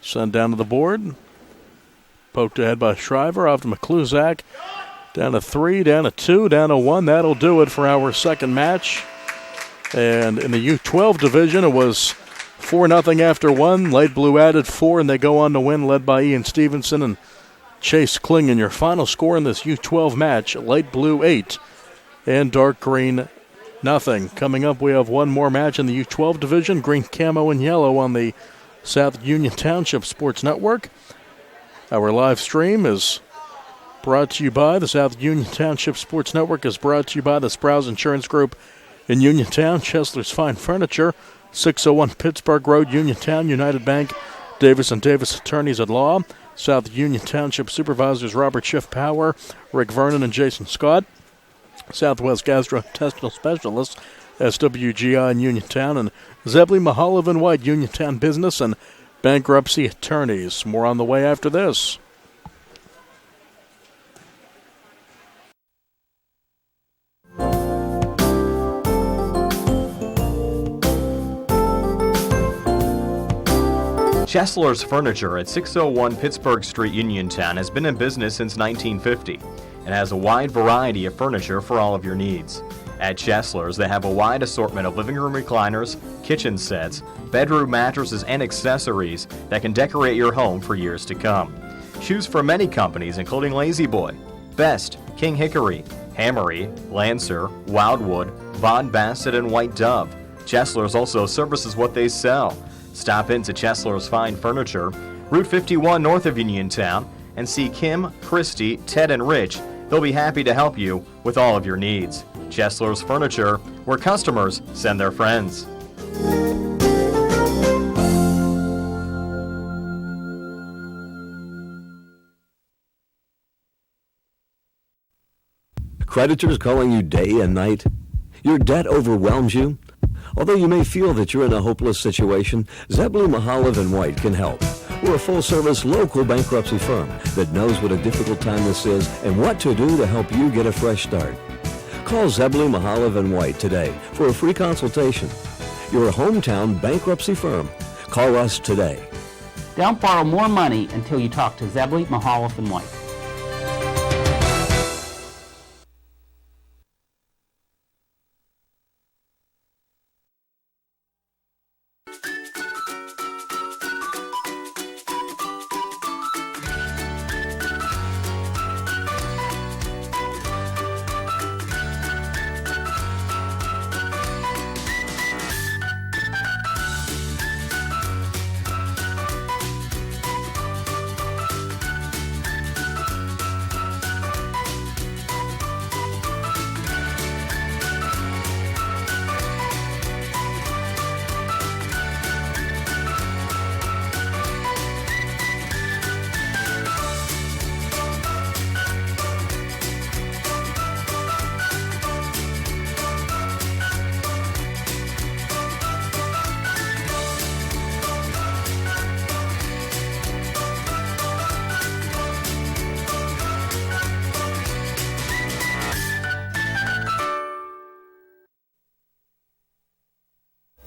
Sent down to the board. Poked ahead by Shriver, off to McClusack. Down to 3, down to 2, down to 1. That'll do it for our second match. And in the U12 division, it was 4-0 after 1. Light blue added 4, and they go on to win, led by Ian Stevenson and Chase Klingon. Your final score in this U12 match, light blue 8 and dark green 0. Coming up, we have one more match in the U12 division, green, camo, and yellow on the South Union Township Sports Network. Our live stream is brought to you by the South Union Township Sports Network, is brought to you by the Sprouse Insurance Group in Uniontown, Chesler's Fine Furniture, 601 Pittsburgh Road, Uniontown, United Bank, Davis & Davis Attorneys at Law, South Union Township Supervisors Robert Schiff Power, Rick Vernon and Jason Scott, Southwest Gastrointestinal Specialists, SWGI in Uniontown, and Zebley Mahalev and White, Uniontown Business and Bankruptcy Attorneys. More on the way after this. Chesler's Furniture at 601 Pittsburgh Street, Uniontown has been in business since 1950 and has a wide variety of furniture for all of your needs. At Chesler's, they have a wide assortment of living room recliners, kitchen sets, bedroom mattresses, and accessories that can decorate your home for years to come. Choose from many companies including La-Z-Boy, Best, King Hickory, Hammery, Lancer, Wildwood, Von Bassett, and White Dove. Chesler's also services what they sell. Stop into Chesler's Fine Furniture, Route 51 north of Uniontown, and see Kim, Christy, Ted, and Rich. They'll be happy to help you with all of your needs. Chesler's Furniture, where customers send their friends. Creditors calling you day and night? Your debt overwhelms you? Although you may feel that you're in a hopeless situation, Zebley, Mahalev & White can help. We're a full-service local bankruptcy firm that knows what a difficult time this is and what to do to help you get a fresh start. Call Zebley, Mahalev & White today for a free consultation. You're a hometown bankruptcy firm. Call us today. Don't borrow more money until you talk to Zebley, Mahalev & White.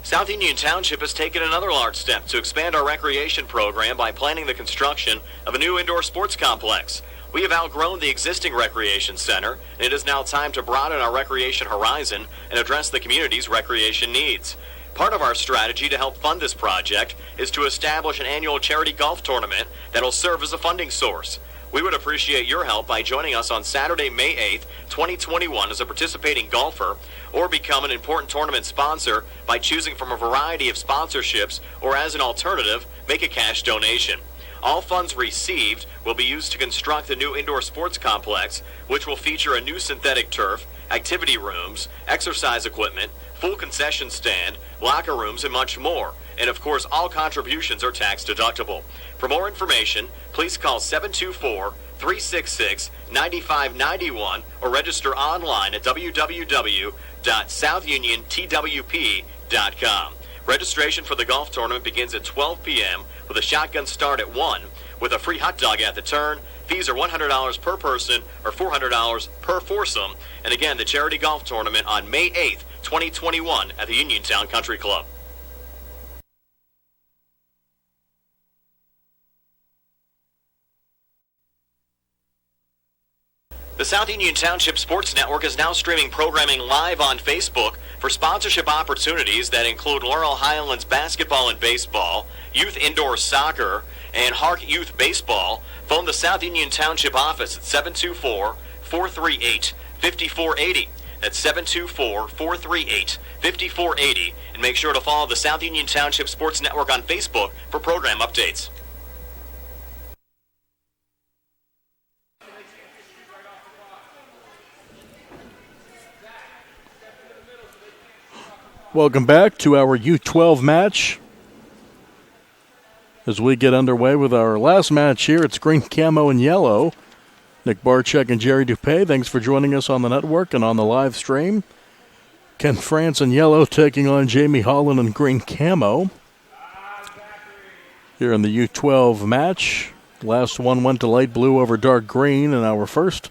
South Union Township has taken another large step to expand our recreation program by planning the construction of a new indoor sports complex. We have outgrown the existing recreation center, and it is now time to broaden our recreation horizon and address the community's recreation needs. Part of our strategy to help fund this project is to establish an annual charity golf tournament that will serve as a funding source. We would appreciate your help by joining us on Saturday, May 8th, 2021 as a participating golfer, or become an important tournament sponsor by choosing from a variety of sponsorships, or as an alternative, make a cash donation. All funds received will be used to construct the new indoor sports complex, which will feature a new synthetic turf, activity rooms, exercise equipment, full concession stand, locker rooms, and much more. And of course, all contributions are tax deductible. For more information, please call 724-366-9591 or register online at www.southniontwp.com. Registration for the golf tournament begins at 12 p.m. with a shotgun start at 1 with a free hot dog at the turn. Fees are $100 per person or $400 per foursome. And again, the charity golf tournament on May 8th, 2021 at the Uniontown Country Club. The South Union Township Sports Network is now streaming programming live on Facebook for sponsorship opportunities that include Laurel Highlands basketball and baseball, youth indoor soccer, and Hark Youth Baseball. Phone the South Union Township office at 724-438-5480. That's 724-438-5480. And make sure to follow the South Union Township Sports Network on Facebook for program updates. Welcome back to our U12 match. As we get underway with our last match here, it's green, camo, and yellow. Nick Barczyk and Jerry Dupay, thanks for joining us on the network and on the live stream. Ken France in yellow taking on Jamie Holland in green camo. Here in the U12 match, last one went to light blue over dark green, and our first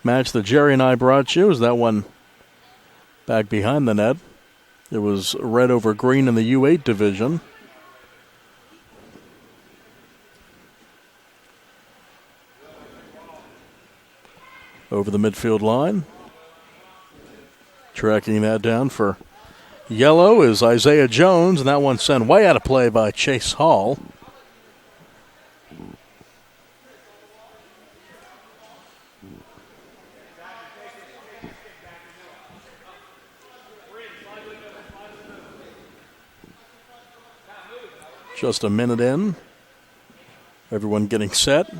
match that Jerry and I brought you is that one back behind the net. It was red over green in the U8 division. over the midfield line. Tracking that down for yellow is Isaiah Jones, and that one sent way out of play by Chase Hall. Just a minute in. Everyone getting set.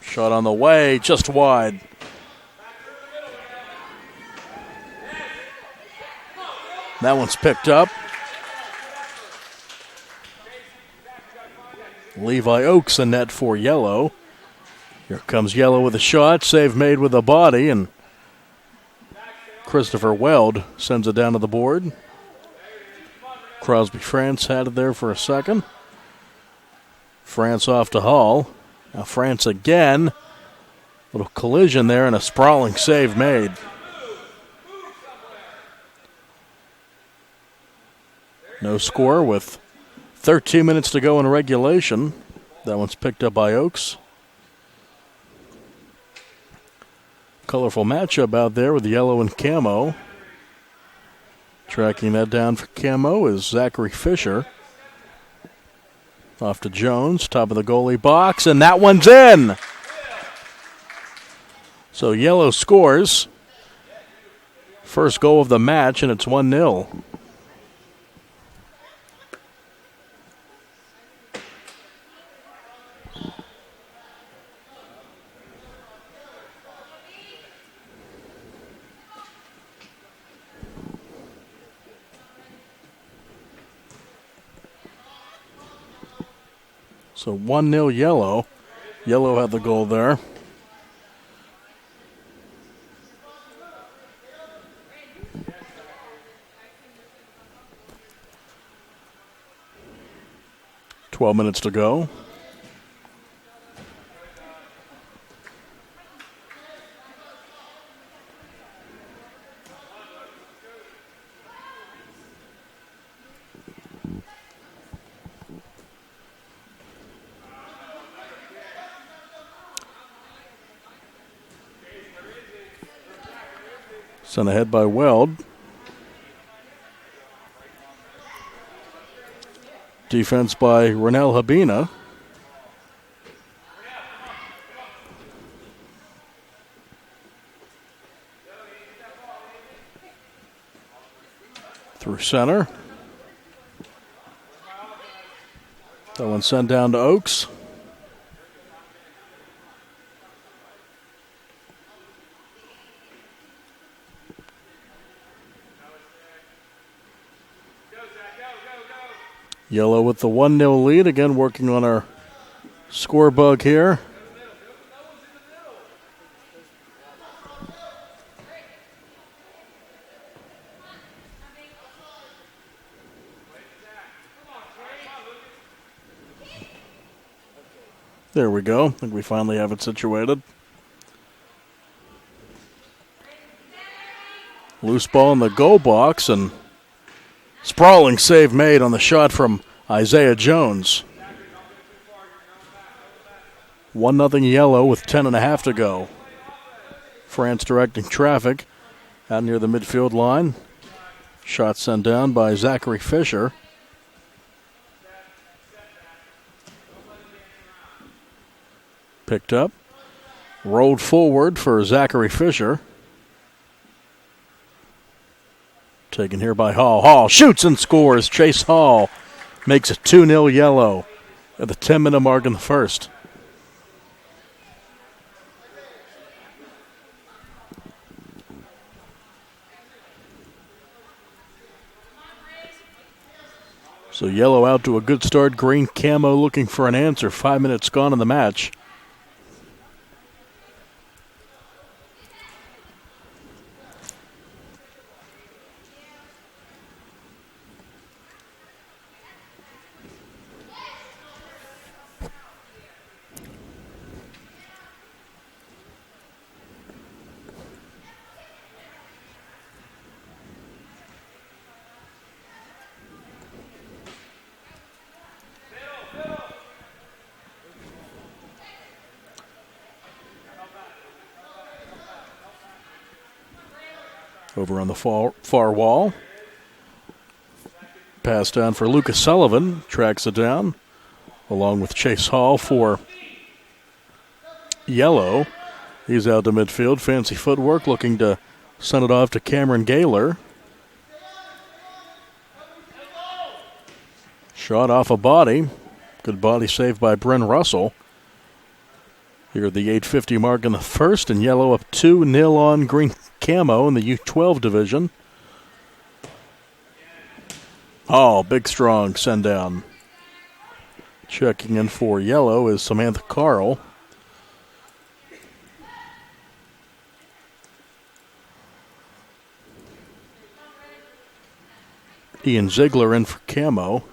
Shot on the way, just wide. That one's picked up. Levi Oaks a net for yellow. Here comes yellow with a shot, save made with a body, and Christopher Weld sends it down to the board. Crosby France had it there for a second. France off to Hall. Now France again. Little collision there and a sprawling save made. No score with 13 minutes to go in regulation. That one's picked up by Oaks. Colorful matchup out there with yellow and camo. Tracking that down for camo is Zachary Fisher. Off to Jones, top of the goalie box, and that one's in. So yellow scores. First goal of the match, and it's 1-0. So 1-0 yellow. Yellow had the goal there. Twelve minutes to go. Sent ahead by Weld. Defense by Renell Habina. Through center. That one sent down to Oaks. Yellow with the 1-0 lead. Again, working on our score bug here. There we go. I think we finally have it situated. Loose ball in the goal box, and sprawling save made on the shot from Isaiah Jones. 1-0 yellow with 10.5 to go. France directing traffic out near the midfield line. Shot sent down by Zachary Fisher. Picked up. Rolled forward for Zachary Fisher. Taken here by Hall. Hall shoots and scores. Chase Hall makes it 2-0 yellow at the 10-minute mark in the first. So yellow out to a good start. Green camo looking for an answer. 5 minutes gone in the match. Over on the far wall. Pass down for Lucas Sullivan. Tracks it down. Along with Chase Hall for Yellow. He's out to midfield. Fancy footwork, looking to send it off to Cameron Gaylor. Shot off a body. Good body save by Bryn Russell. Here at the 8:50 mark in the first, and Yellow up 2-0 on Green Camo in the U12 division. Oh, big strong send down. Checking in for Yellow is Samantha Carl. Ian Ziegler in for Camo.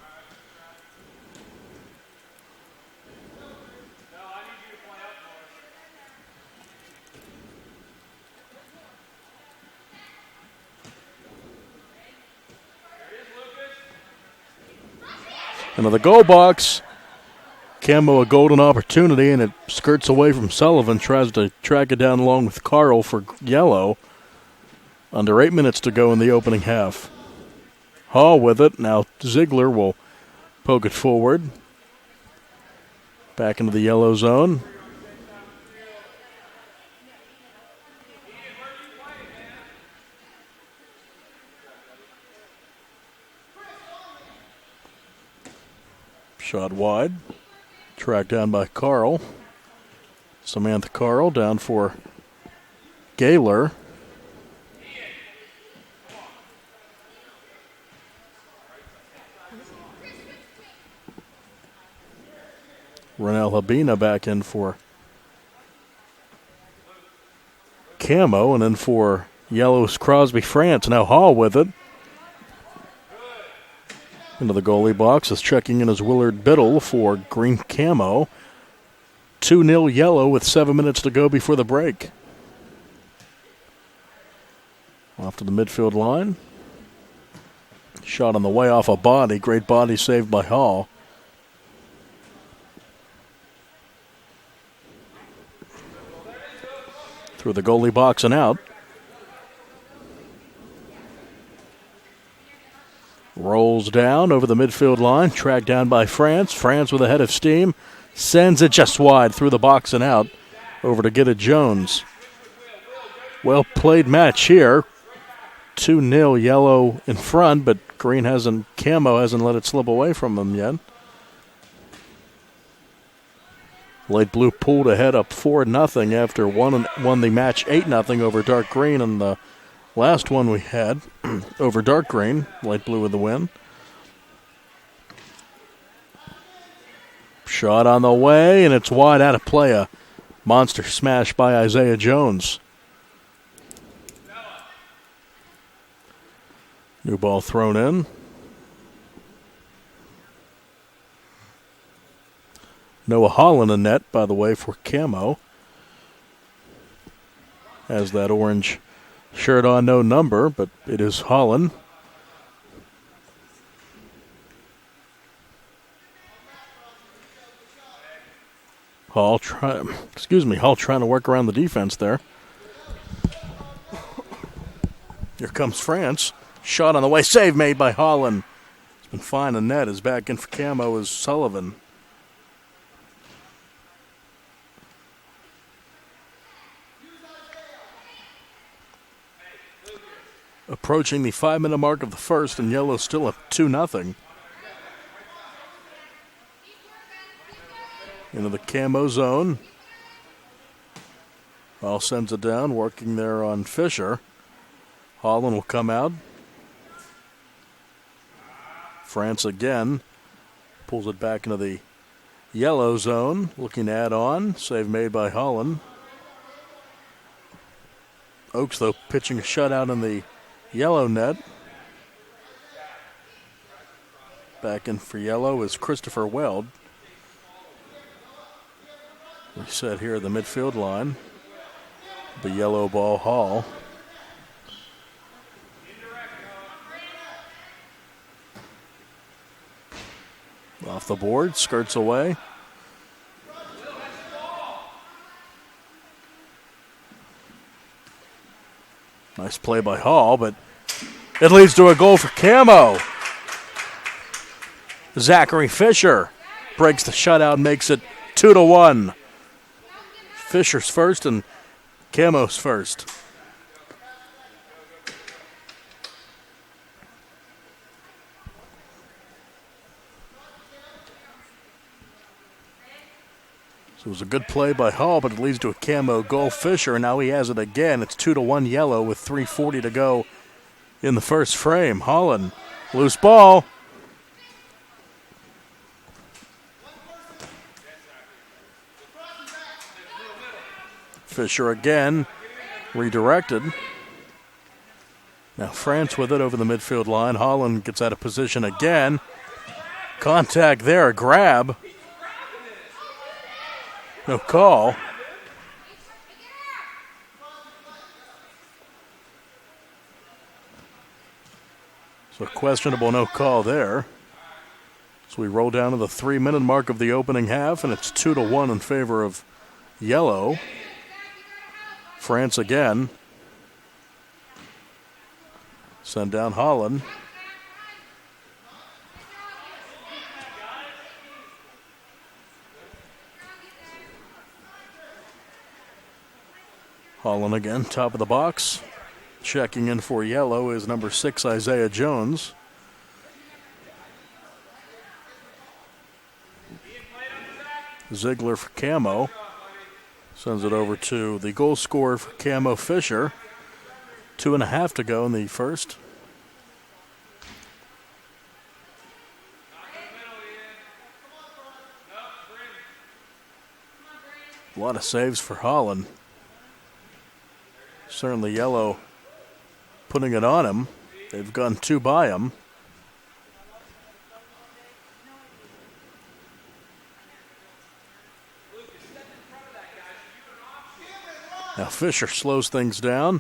Into the goal box. Camo a golden opportunity, and it skirts away from Sullivan. Tries to track it down along with Carl for Yellow. Under 8 minutes to go in the opening half. Hall with it. Now Ziegler will poke it forward. Back into the Yellow zone. Shot wide. Tracked down by Carl. Samantha Carl down for Gaylor. Renelle Habina back in for Camo, and then for Yellow's Crosby France. Now Hall with it. Into the goalie box is checking in as Willard Biddle for Green Camo. 2-0 Yellow with 7 minutes to go before the break. Off to the midfield line. Shot on the way off a body. Great body saved by Hall. Through the goalie box and out. Rolls down over the midfield line. Tracked down by France. France with a head of steam. Sends it just wide through the box and out. Over to get it Jones. Well played match here. 2-0 Yellow in front, but Camo hasn't let it slip away from them yet. Light Blue pulled ahead up 4-0 after won the match 8-0 over Dark Green in the last one we had over Dark Green. Light Blue with the win. Shot on the way, and it's wide out of play. A monster smash by Isaiah Jones. New ball thrown in. Noah Holland in net, by the way, for Camo. Has that orange shirt on, no number, but it is Holland. Hall trying to work around the defense there. Here comes France. Shot on the way, save made by Holland. It's been fine in net. Is back in for Camo is Sullivan. Approaching the 5-minute mark of the first, and Yellow still up 2-0. Into the Camo zone. Hall sends it down, working there on Fisher. Holland will come out. France again pulls it back into the Yellow zone, looking to add on. Save made by Holland. Oaks, though, pitching a shutout in the Yellow net. Back in for Yellow is Christopher Weld. We set here at the midfield line. The Yellow ball Hall. Off the board, skirts away. Nice play by Hall, but it leads to a goal for Camo. Zachary Fisher breaks the shutout and makes it 2-1. Fisher's first and Camo's first. So it was a good play by Hall, but it leads to a Camo goal. Fisher, and now he has it again. It's 2-1 Yellow with 3:40 to go in the first frame. Holland, loose ball. Fisher again, redirected. Now France with it over the midfield line. Holland gets out of position again. Contact there, a grab. No call. So questionable no call there. So we roll down to the 3-minute mark of the opening half, and it's 2-1 in favor of Yellow. France again. Send down Holland. Holland again, top of the box. Checking in for Yellow is number 6, Isaiah Jones. Ziegler for Camo. Sends it over to the goal scorer for Camo, Fisher. 2.5 to go in the first. A lot of saves for Holland. Certainly Yellow putting it on him. They've gone 2 by him. Now Fisher slows things down,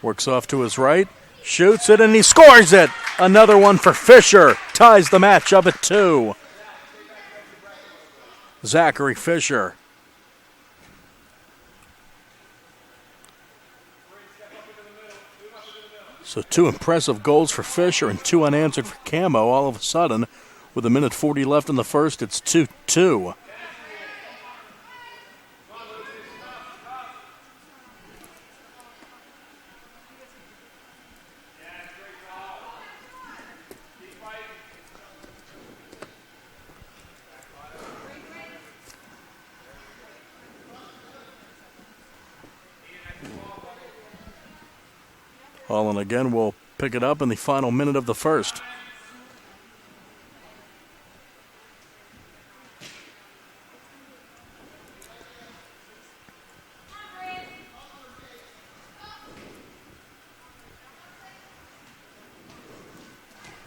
works off to his right, shoots it, and he scores it! Another one for Fisher. Ties the match up at 2. Zachary Fisher. So 2 impressive goals for Fisher and 2 unanswered for Camo. All of a sudden, with 1:40 left in the first, it's 2-2. Holland again will pick it up in the final minute of the first.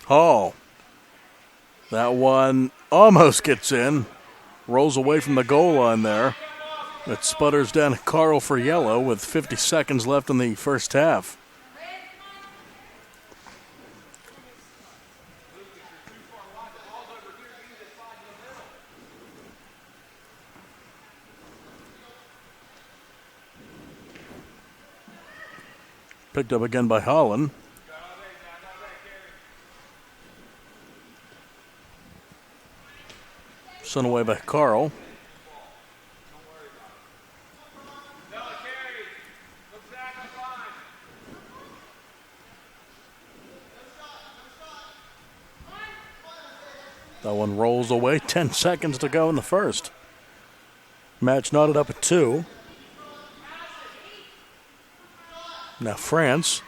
Hall. That one almost gets in. Rolls away from the goal line there. It sputters down to Carl for Yellow with 50 seconds left in the first half. Picked up again by Holland. Sent away by Carl. That one rolls away. 10 seconds to go in the first. Match knotted up at 2. Now France,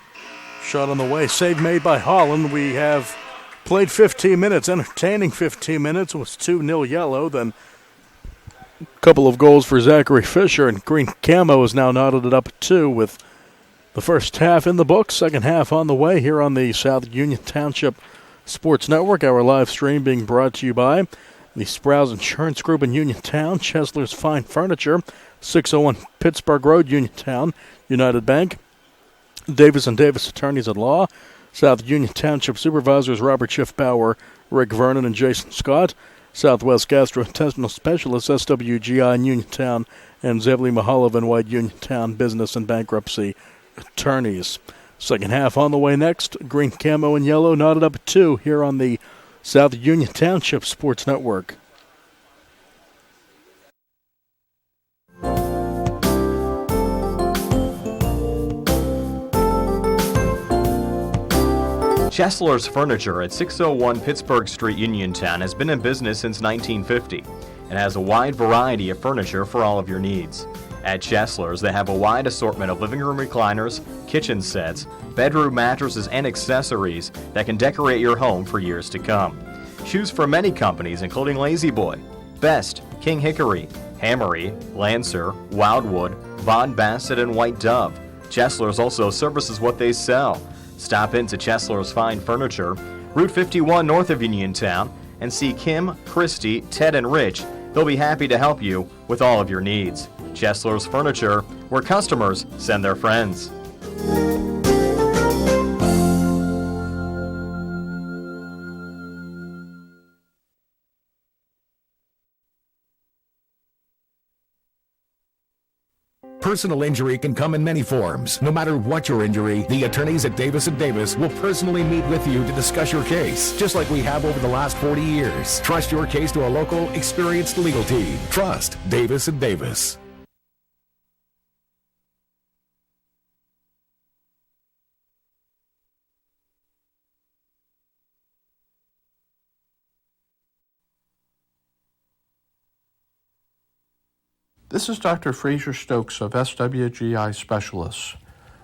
shot on the way, save made by Holland. We have played 15 minutes, entertaining 15 minutes. It was 2-0 Yellow, then a couple of goals for Zachary Fisher, and Green Camo has now knotted it up at 2 with the first half in the books, second half on the way here on the South Union Township Sports Network. Our live stream being brought to you by the Sprouse Insurance Group in Uniontown, Chesler's Fine Furniture, 601 Pittsburgh Road, Uniontown, United Bank, Davis & Davis Attorneys at Law, South Union Township Supervisors Robert Schiffbauer, Rick Vernon, and Jason Scott, Southwest Gastrointestinal Specialists SWGI in Uniontown, and Zebly Mahalov and White Uniontown Business and Bankruptcy Attorneys. Second half on the way next. Green, camo, and yellow knotted up at 2 here on the South Union Township Sports Network. Chesler's Furniture at 601 Pittsburgh Street, Uniontown has been in business since 1950 and has a wide variety of furniture for all of your needs. At Chesler's, they have a wide assortment of living room recliners, kitchen sets, bedroom mattresses, and accessories that can decorate your home for years to come. Choose from many companies including Lazy Boy, Best, King Hickory, Hammery, Lancer, Wildwood, Von Bassett, and White Dove. Chesler's also services what they sell. Stop into Chesler's Fine Furniture, Route 51 north of Uniontown, and see Kim, Christy, Ted, and Rich. They'll be happy to help you with all of your needs. Chesler's Furniture, where customers send their friends. Personal injury can come in many forms. No matter what your injury, the attorneys at Davis & Davis will personally meet with you to discuss your case, just like we have over the last 40 years. Trust your case to a local, experienced legal team. Trust Davis & Davis. This is Dr. Fraser Stokes of SWGI Specialists.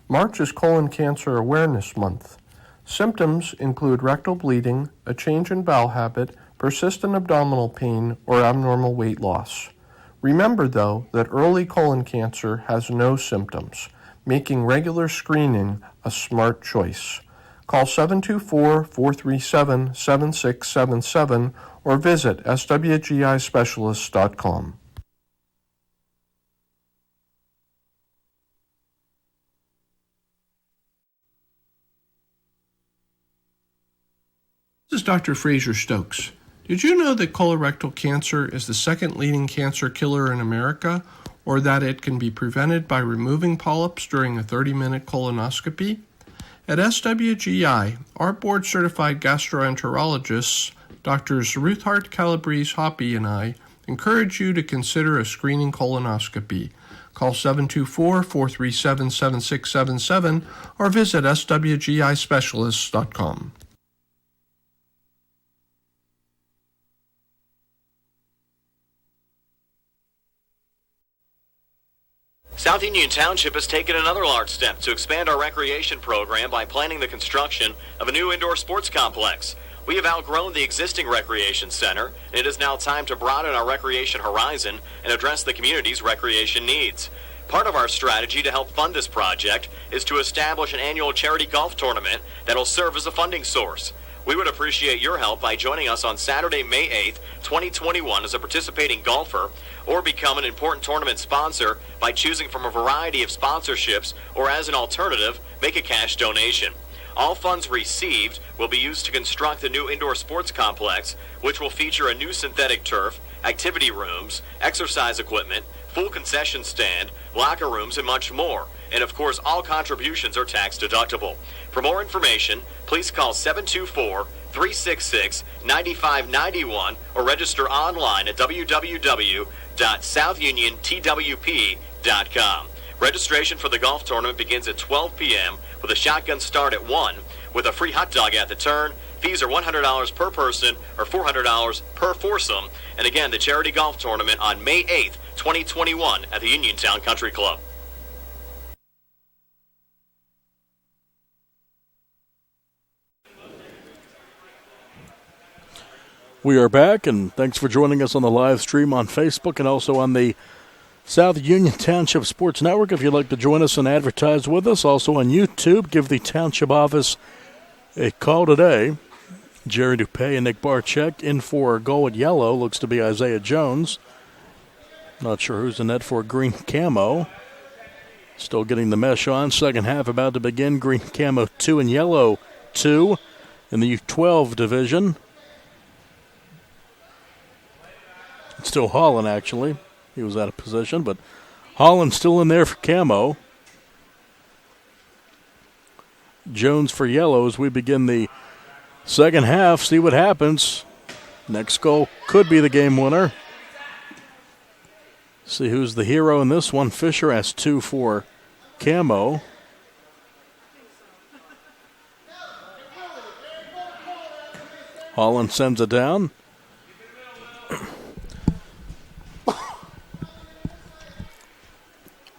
March is Colon Cancer Awareness Month. Symptoms include rectal bleeding, a change in bowel habit, persistent abdominal pain, or abnormal weight loss. Remember, though, that early colon cancer has no symptoms, making regular screening a smart choice. Call 724-437-7677 or visit swgispecialists.com. This is Dr. Fraser Stokes. Did you know that colorectal cancer is the second leading cancer killer in America, or that it can be prevented by removing polyps during a 30-minute colonoscopy? At SWGI, our board-certified gastroenterologists, Drs. Ruthart, Calabrese, Hoppy, and I, encourage you to consider a screening colonoscopy. Call 724-437-7677 or visit swgispecialists.com. South Union Township has taken another large step to expand our recreation program by planning the construction of a new indoor sports complex. We have outgrown the existing recreation center, and it is now time to broaden our recreation horizon and address the community's recreation needs. Part of our strategy to help fund this project is to establish an annual charity golf tournament that will serve as a funding source. We would appreciate your help by joining us on Saturday, May 8th, 2021 as a participating golfer, or become an important tournament sponsor by choosing from a variety of sponsorships, or as an alternative, make a cash donation. All funds received will be used to construct the new indoor sports complex, which will feature a new synthetic turf, activity rooms, exercise equipment, full concession stand, locker rooms, and much more. And of course, all contributions are tax deductible. For more information, please call 724-366-9591 or register online at www.southniontwp.com. Registration for the golf tournament begins at 12 p.m. with a shotgun start at 1 with a free hot dog at the turn. Fees are $100 per person or $400 per foursome. And again, the charity golf tournament on May 8th, 2021 at the Uniontown Country Club. We are back, and thanks for joining us on the live stream on Facebook and also on the South Union Township Sports Network. If you'd like to join us and advertise with us, also on YouTube, give the Township office a call today. Jerry Dupay and Nick Barczyk in for gold yellow. Looks to be Isaiah Jones. Not sure who's in net for green camo. Still getting the mesh on. Second half about to begin. Green camo 2 and yellow 2 in the U12 division. It's still Holland, actually. He was out of position, but Holland still in there for camo. Jones for yellow as we begin the second half. See what happens. Next goal could be the game winner. See who's the hero in this one. Fisher has 2 for Camo. Holland sends it down.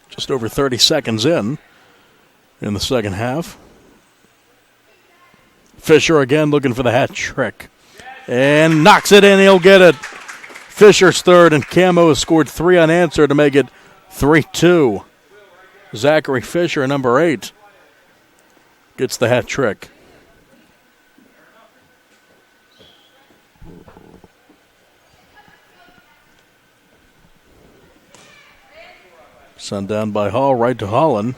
Just over 30 seconds in the second half. Fisher again looking for the hat trick. And knocks it in. He'll get it. Fisher's third, and Camo has scored 3 unanswered to make it 3-2. Zachary Fisher, number 8, gets the hat trick. Sent down by Hall, right to Holland.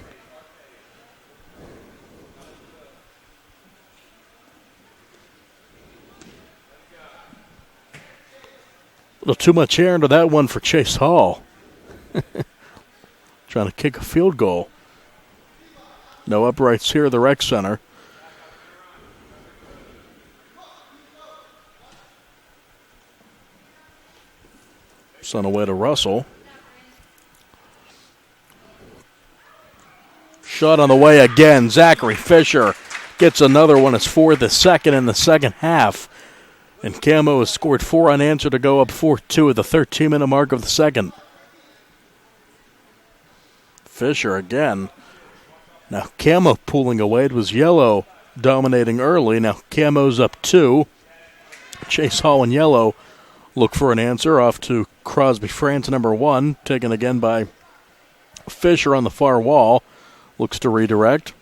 A little too much air into that one for Chase Hall. Trying to kick a field goal. No uprights here at the rec center. Sent away to Russell. Shot on the way again. Zachary Fisher gets another one. It's for the second in the second half. And Camo has scored 4 unanswered to go up 4-2 at the 13-minute mark of the second. Fisher again. Now Camo pulling away. It was yellow dominating early. Now Camo's up 2. Chase Hall and yellow look for an answer off to Crosby France, number 1. Taken again by Fisher on the far wall. Looks to redirect.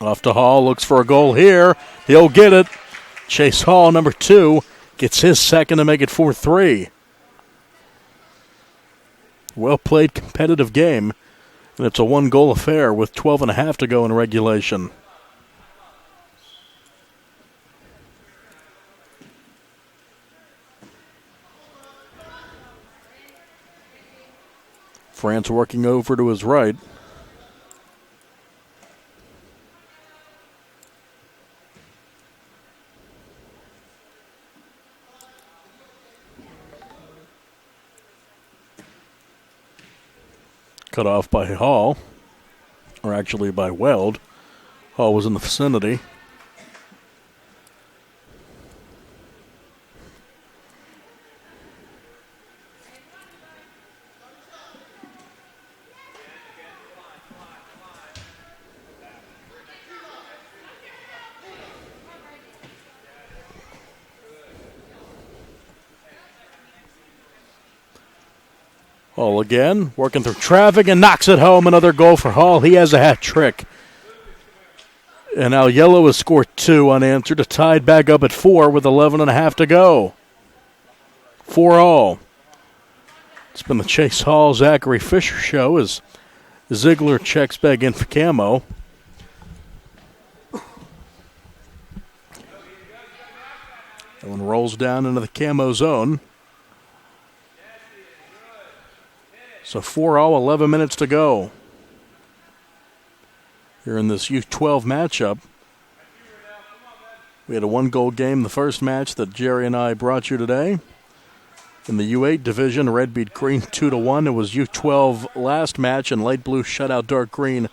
Off to Hall. Looks for a goal here. He'll get it. Chase Hall, number 2, gets his second to make it 4-3. Well-played, competitive game. And it's a 1-goal affair with 12.5 to go in regulation. France working over to his right. Cut off by Hall, or actually by Weld. Hall was in the vicinity. Hall again, working through traffic and knocks it home. Another goal for Hall. He has a hat trick. And now yellow has scored 2 unanswered, tied back up at 4 with 11.5 to go. 4-all. It's been the Chase Hall Zachary Fisher show as Ziegler checks back in for Camo. That one rolls down into the Camo zone. So 4-all, 11 minutes to go. Here in this U12 matchup. We had a 1-goal game the first match that Jerry and I brought you today. In the U8 division, red beat green 2-1. It was U12 last match, and light blue shut out dark green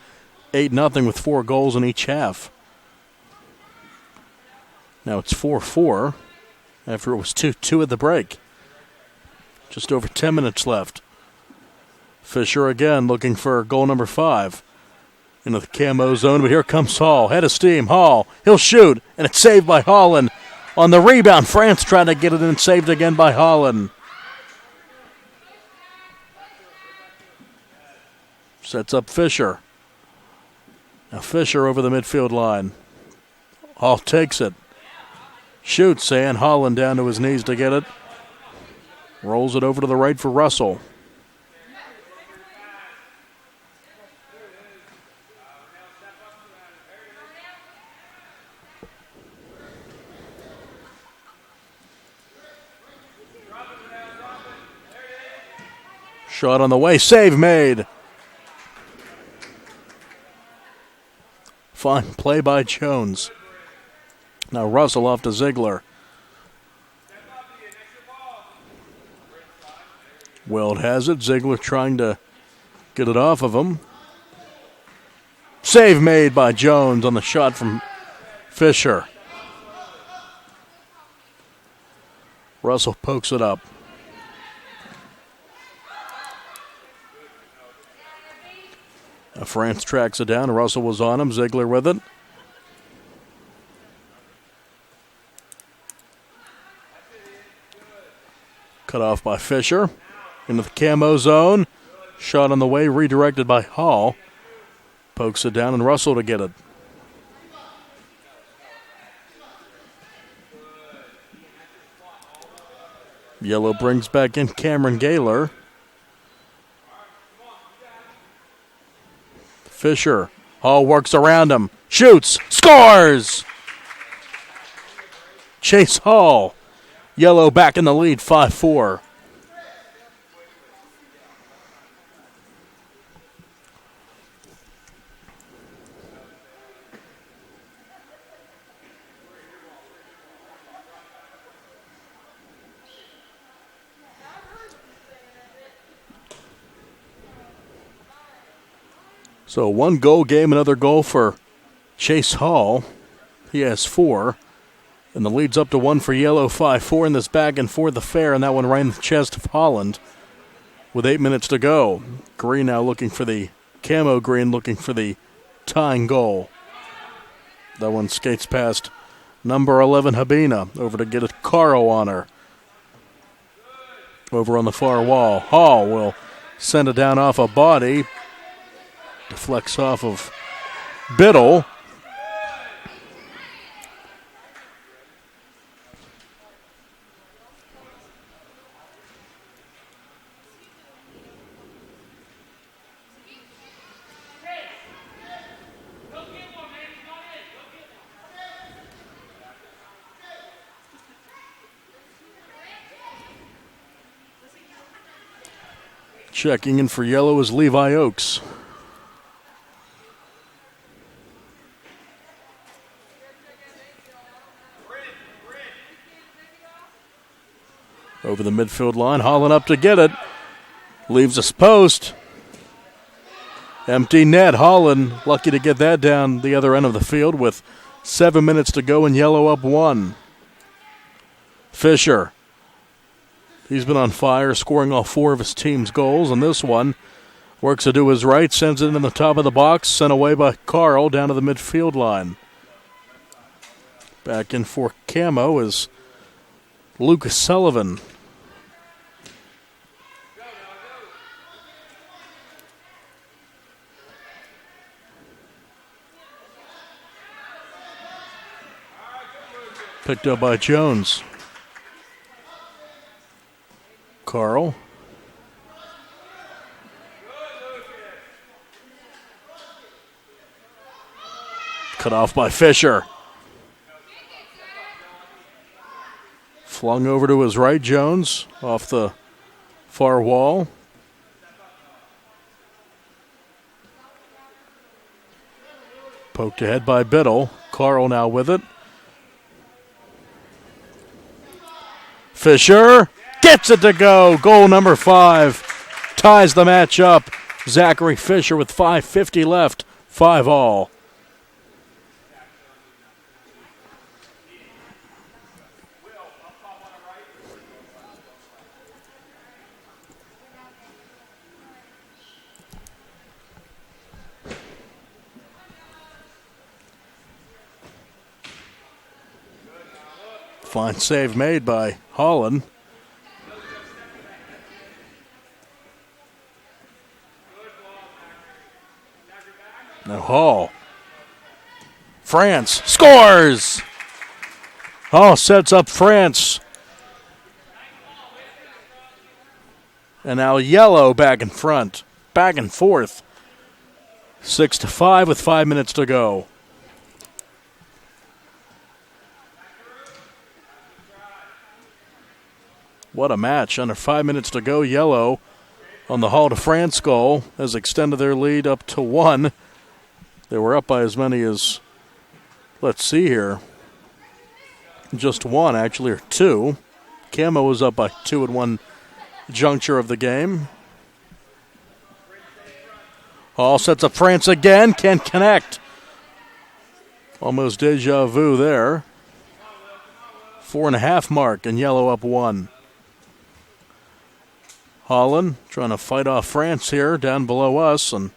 8-0 with 4 goals in each half. Now it's 4-4 after it was 2-2 at the break. Just over 10 minutes left. Fisher again looking for goal number 5 into the Camo zone, but here comes Hall. Head of steam, Hall. He'll shoot, and it's saved by Holland. On the rebound, France trying to get it in, saved again by Holland. Sets up Fisher. Now Fisher over the midfield line. Hall takes it. Shoots, and Holland down to his knees to get it. Rolls it over to the right for Russell. Shot on the way, save made. Fine play by Jones. Now Russell off to Ziegler. Weld has it. Ziegler trying to get it off of him. Save made by Jones on the shot from Fisher. Russell pokes it up. Now France tracks it down. Russell was on him. Ziegler with it. Cut off by Fisher. Into the camo zone. Shot on the way, redirected by Hall. Pokes it down, and Russell to get it. Yellow brings back in Cameron Gaylor. Fisher. Hall works around him. Shoots. Scores! Chase Hall. Yellow back in the lead, 5-4. So 1 goal game, another goal for Chase Hall. He has 4. And the lead's up to 1 for Yellow, 5-4 in this back and forth affair, and that one right in the chest of Holland with 8 minutes to go. Green now looking for the camo green, looking for the tying goal. That one skates past number 11 Habina over to get a Caro on her. Over on the far wall. Hall will send it down off a body. Deflects off of Biddle. Checking in for Yellow is Levi Oakes. Over the midfield line, Holland up to get it. Leaves us post. Empty net. Holland lucky to get that down the other end of the field with 7 minutes to go and Yellow up 1. Fisher. He's been on fire, scoring all 4 of his team's goals, and this one works to do his right, sends it in the top of the box, sent away by Carl down to the midfield line. Back in for camo is Lucas Sullivan. Picked up by Jones. Carl. Cut off by Fisher. Flung over to his right, Jones, off the far wall. Poked ahead by Biddle. Carl now with it. Fisher gets it to go. Goal number 5. Ties the match up. Zachary Fisher with 5:50 left. 5-all. Fine save made by Holland. Now Hall. France scores! Hall sets up France. And now Yellow back in front. Back and forth. 6-5 with 5 minutes to go. What a match. Under 5 minutes to go, Yellow on the Hall to France goal has extended their lead up to 1. They were up by as many as, let's see here, just one actually, or two. Camo was up by 2 at one juncture of the game. Hall sets up France again, can't connect. Almost deja vu there. 4.5 mark, and yellow up 1. Holland trying to fight off France here down below us and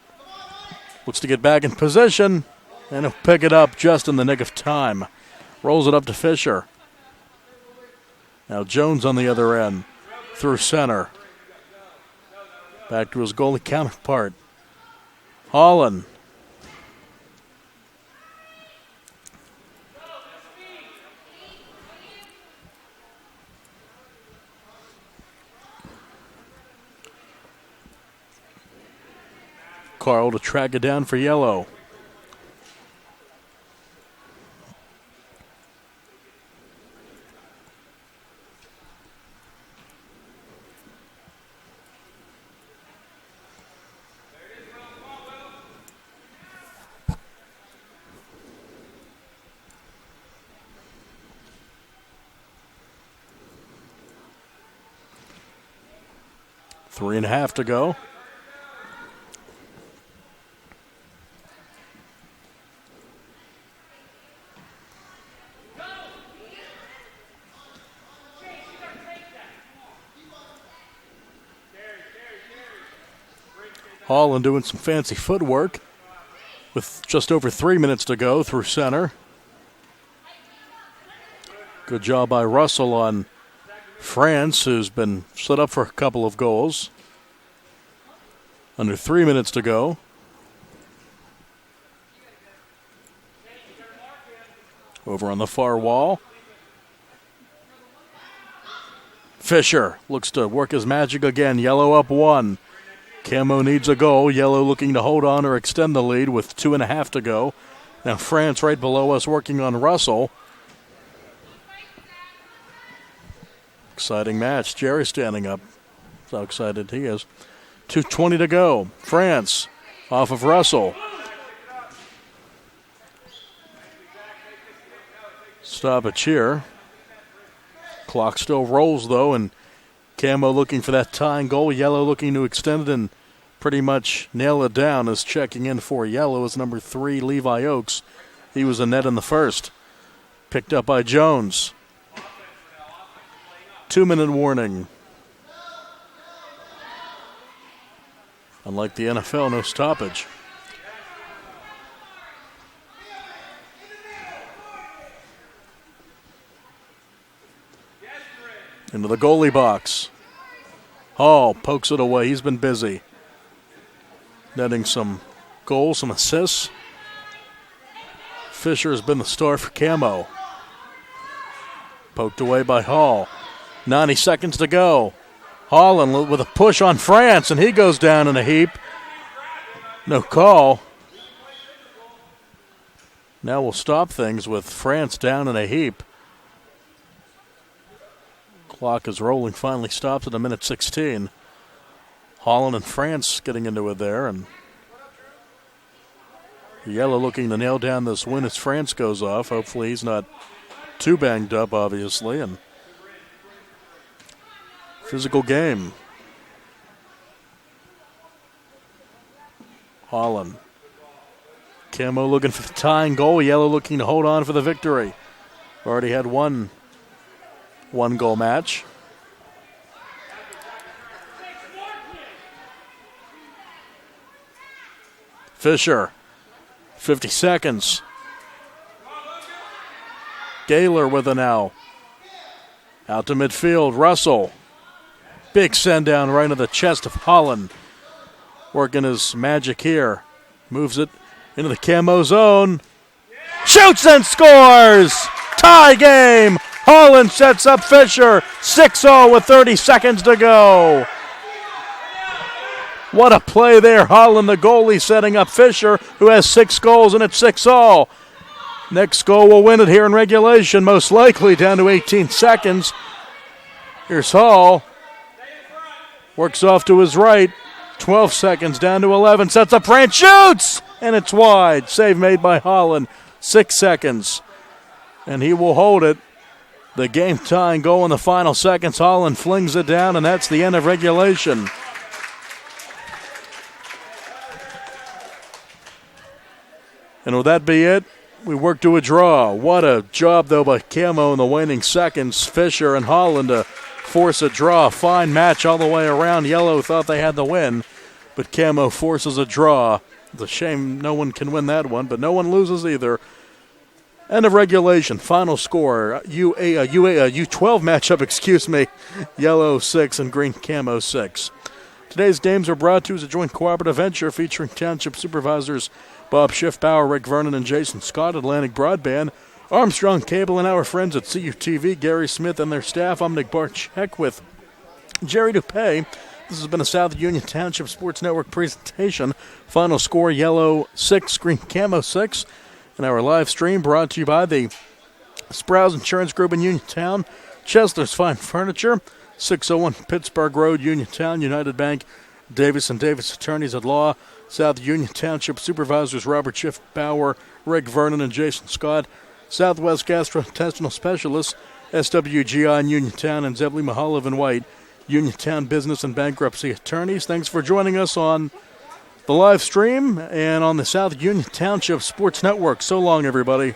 looks to get back in position, and he'll pick it up just in the nick of time. Rolls it up to Fisher. Now Jones on the other end, through center. Back to his goalie counterpart. Holland. Carl to track it down for yellow. Three and a half to go. Holland doing some fancy footwork with just over 3 minutes to go through center. Good job by Russell on France, who's been set up for a couple of goals. Under 3 minutes to go. Over on the far wall. Fisher looks to work his magic again. Yellow up 1. Camo needs a goal. Yellow looking to hold on or extend the lead with 2.5 to go. Now France right below us working on Russell. Exciting match. Jerry standing up. That's how excited he is. 2:20 to go. France off of Russell. Stoppage here. Clock still rolls though, and Camo looking for that tying goal. Yellow looking to extend it and pretty much nail it down. As checking in for yellow is number 3, Levi Oakes. He was a net in the first. Picked up by Jones. 2-minute warning. Unlike the NFL, no stoppage. Into the goalie box. Hall pokes it away. He's been busy. Netting some goals, some assists. Fisher has been the star for Camo. Poked away by Hall. 90 seconds to go. Holland with a push on France, and he goes down in a heap. No call. Now we'll stop things with France down in a heap. Clock is rolling, finally stops at a minute 16. Holland and France getting into it there, and yellow looking to nail down this win as France goes off. Hopefully he's not too banged up, obviously, and physical game. Holland. Camo looking for the tying goal. Yellow looking to hold on for the victory. Already had one goal match. Fisher. 50 seconds. Gaylor with it now. Out to midfield. Russell. Big send down right into the chest of Holland. Working his magic here. Moves it into the Camo zone. Shoots and scores! Tie game! Holland sets up Fisher. 6-0 with 30 seconds to go. What a play there. Holland, the goalie, setting up Fisher, who has 6 goals, and it's 6-0. Next goal will win it here in regulation, most likely down to 18 seconds. Here's Hall. Works off to his right. 12 seconds, down to 11. Sets up Brandt, shoots! And it's wide. Save made by Holland. 6 seconds. And he will hold it. The game-tying goal in the final seconds. Holland flings it down, and that's the end of regulation. And will that be it? We work to a draw. What a job, though, by Camo in the waning seconds. Fisher and Holland to force a draw. Fine match all the way around. Yellow thought they had the win, but Camo forces a draw. It's a shame no one can win that one, but no one loses either. End of regulation. Final score, U12 matchup, Yellow 6 and green Camo 6. Today's games are brought to you as a joint cooperative venture featuring Township Supervisors Bob Schiffbauer, Rick Vernon, and Jason Scott, Atlantic Broadband, Armstrong Cable, and our friends at CUTV, Gary Smith and their staff. I'm Nick Barczyk with Jerry Dupay. This has been a South Union Township Sports Network presentation. Final score, Yellow 6, green Camo 6. And our live stream brought to you by the Sprouse Insurance Group in Uniontown, Chesler's Fine Furniture, 601 Pittsburgh Road, Uniontown, United Bank, Davis & Davis Attorneys at Law, South Union Township Supervisors Robert Schiffbauer, Rick Vernon, and Jason Scott, Southwest Gastrointestinal Specialists, SWGI in Uniontown, and Zebley Mahalev and White, Uniontown Business and Bankruptcy Attorneys. Thanks for joining us on the live stream and on the South Union Township Sports Network. So long, everybody.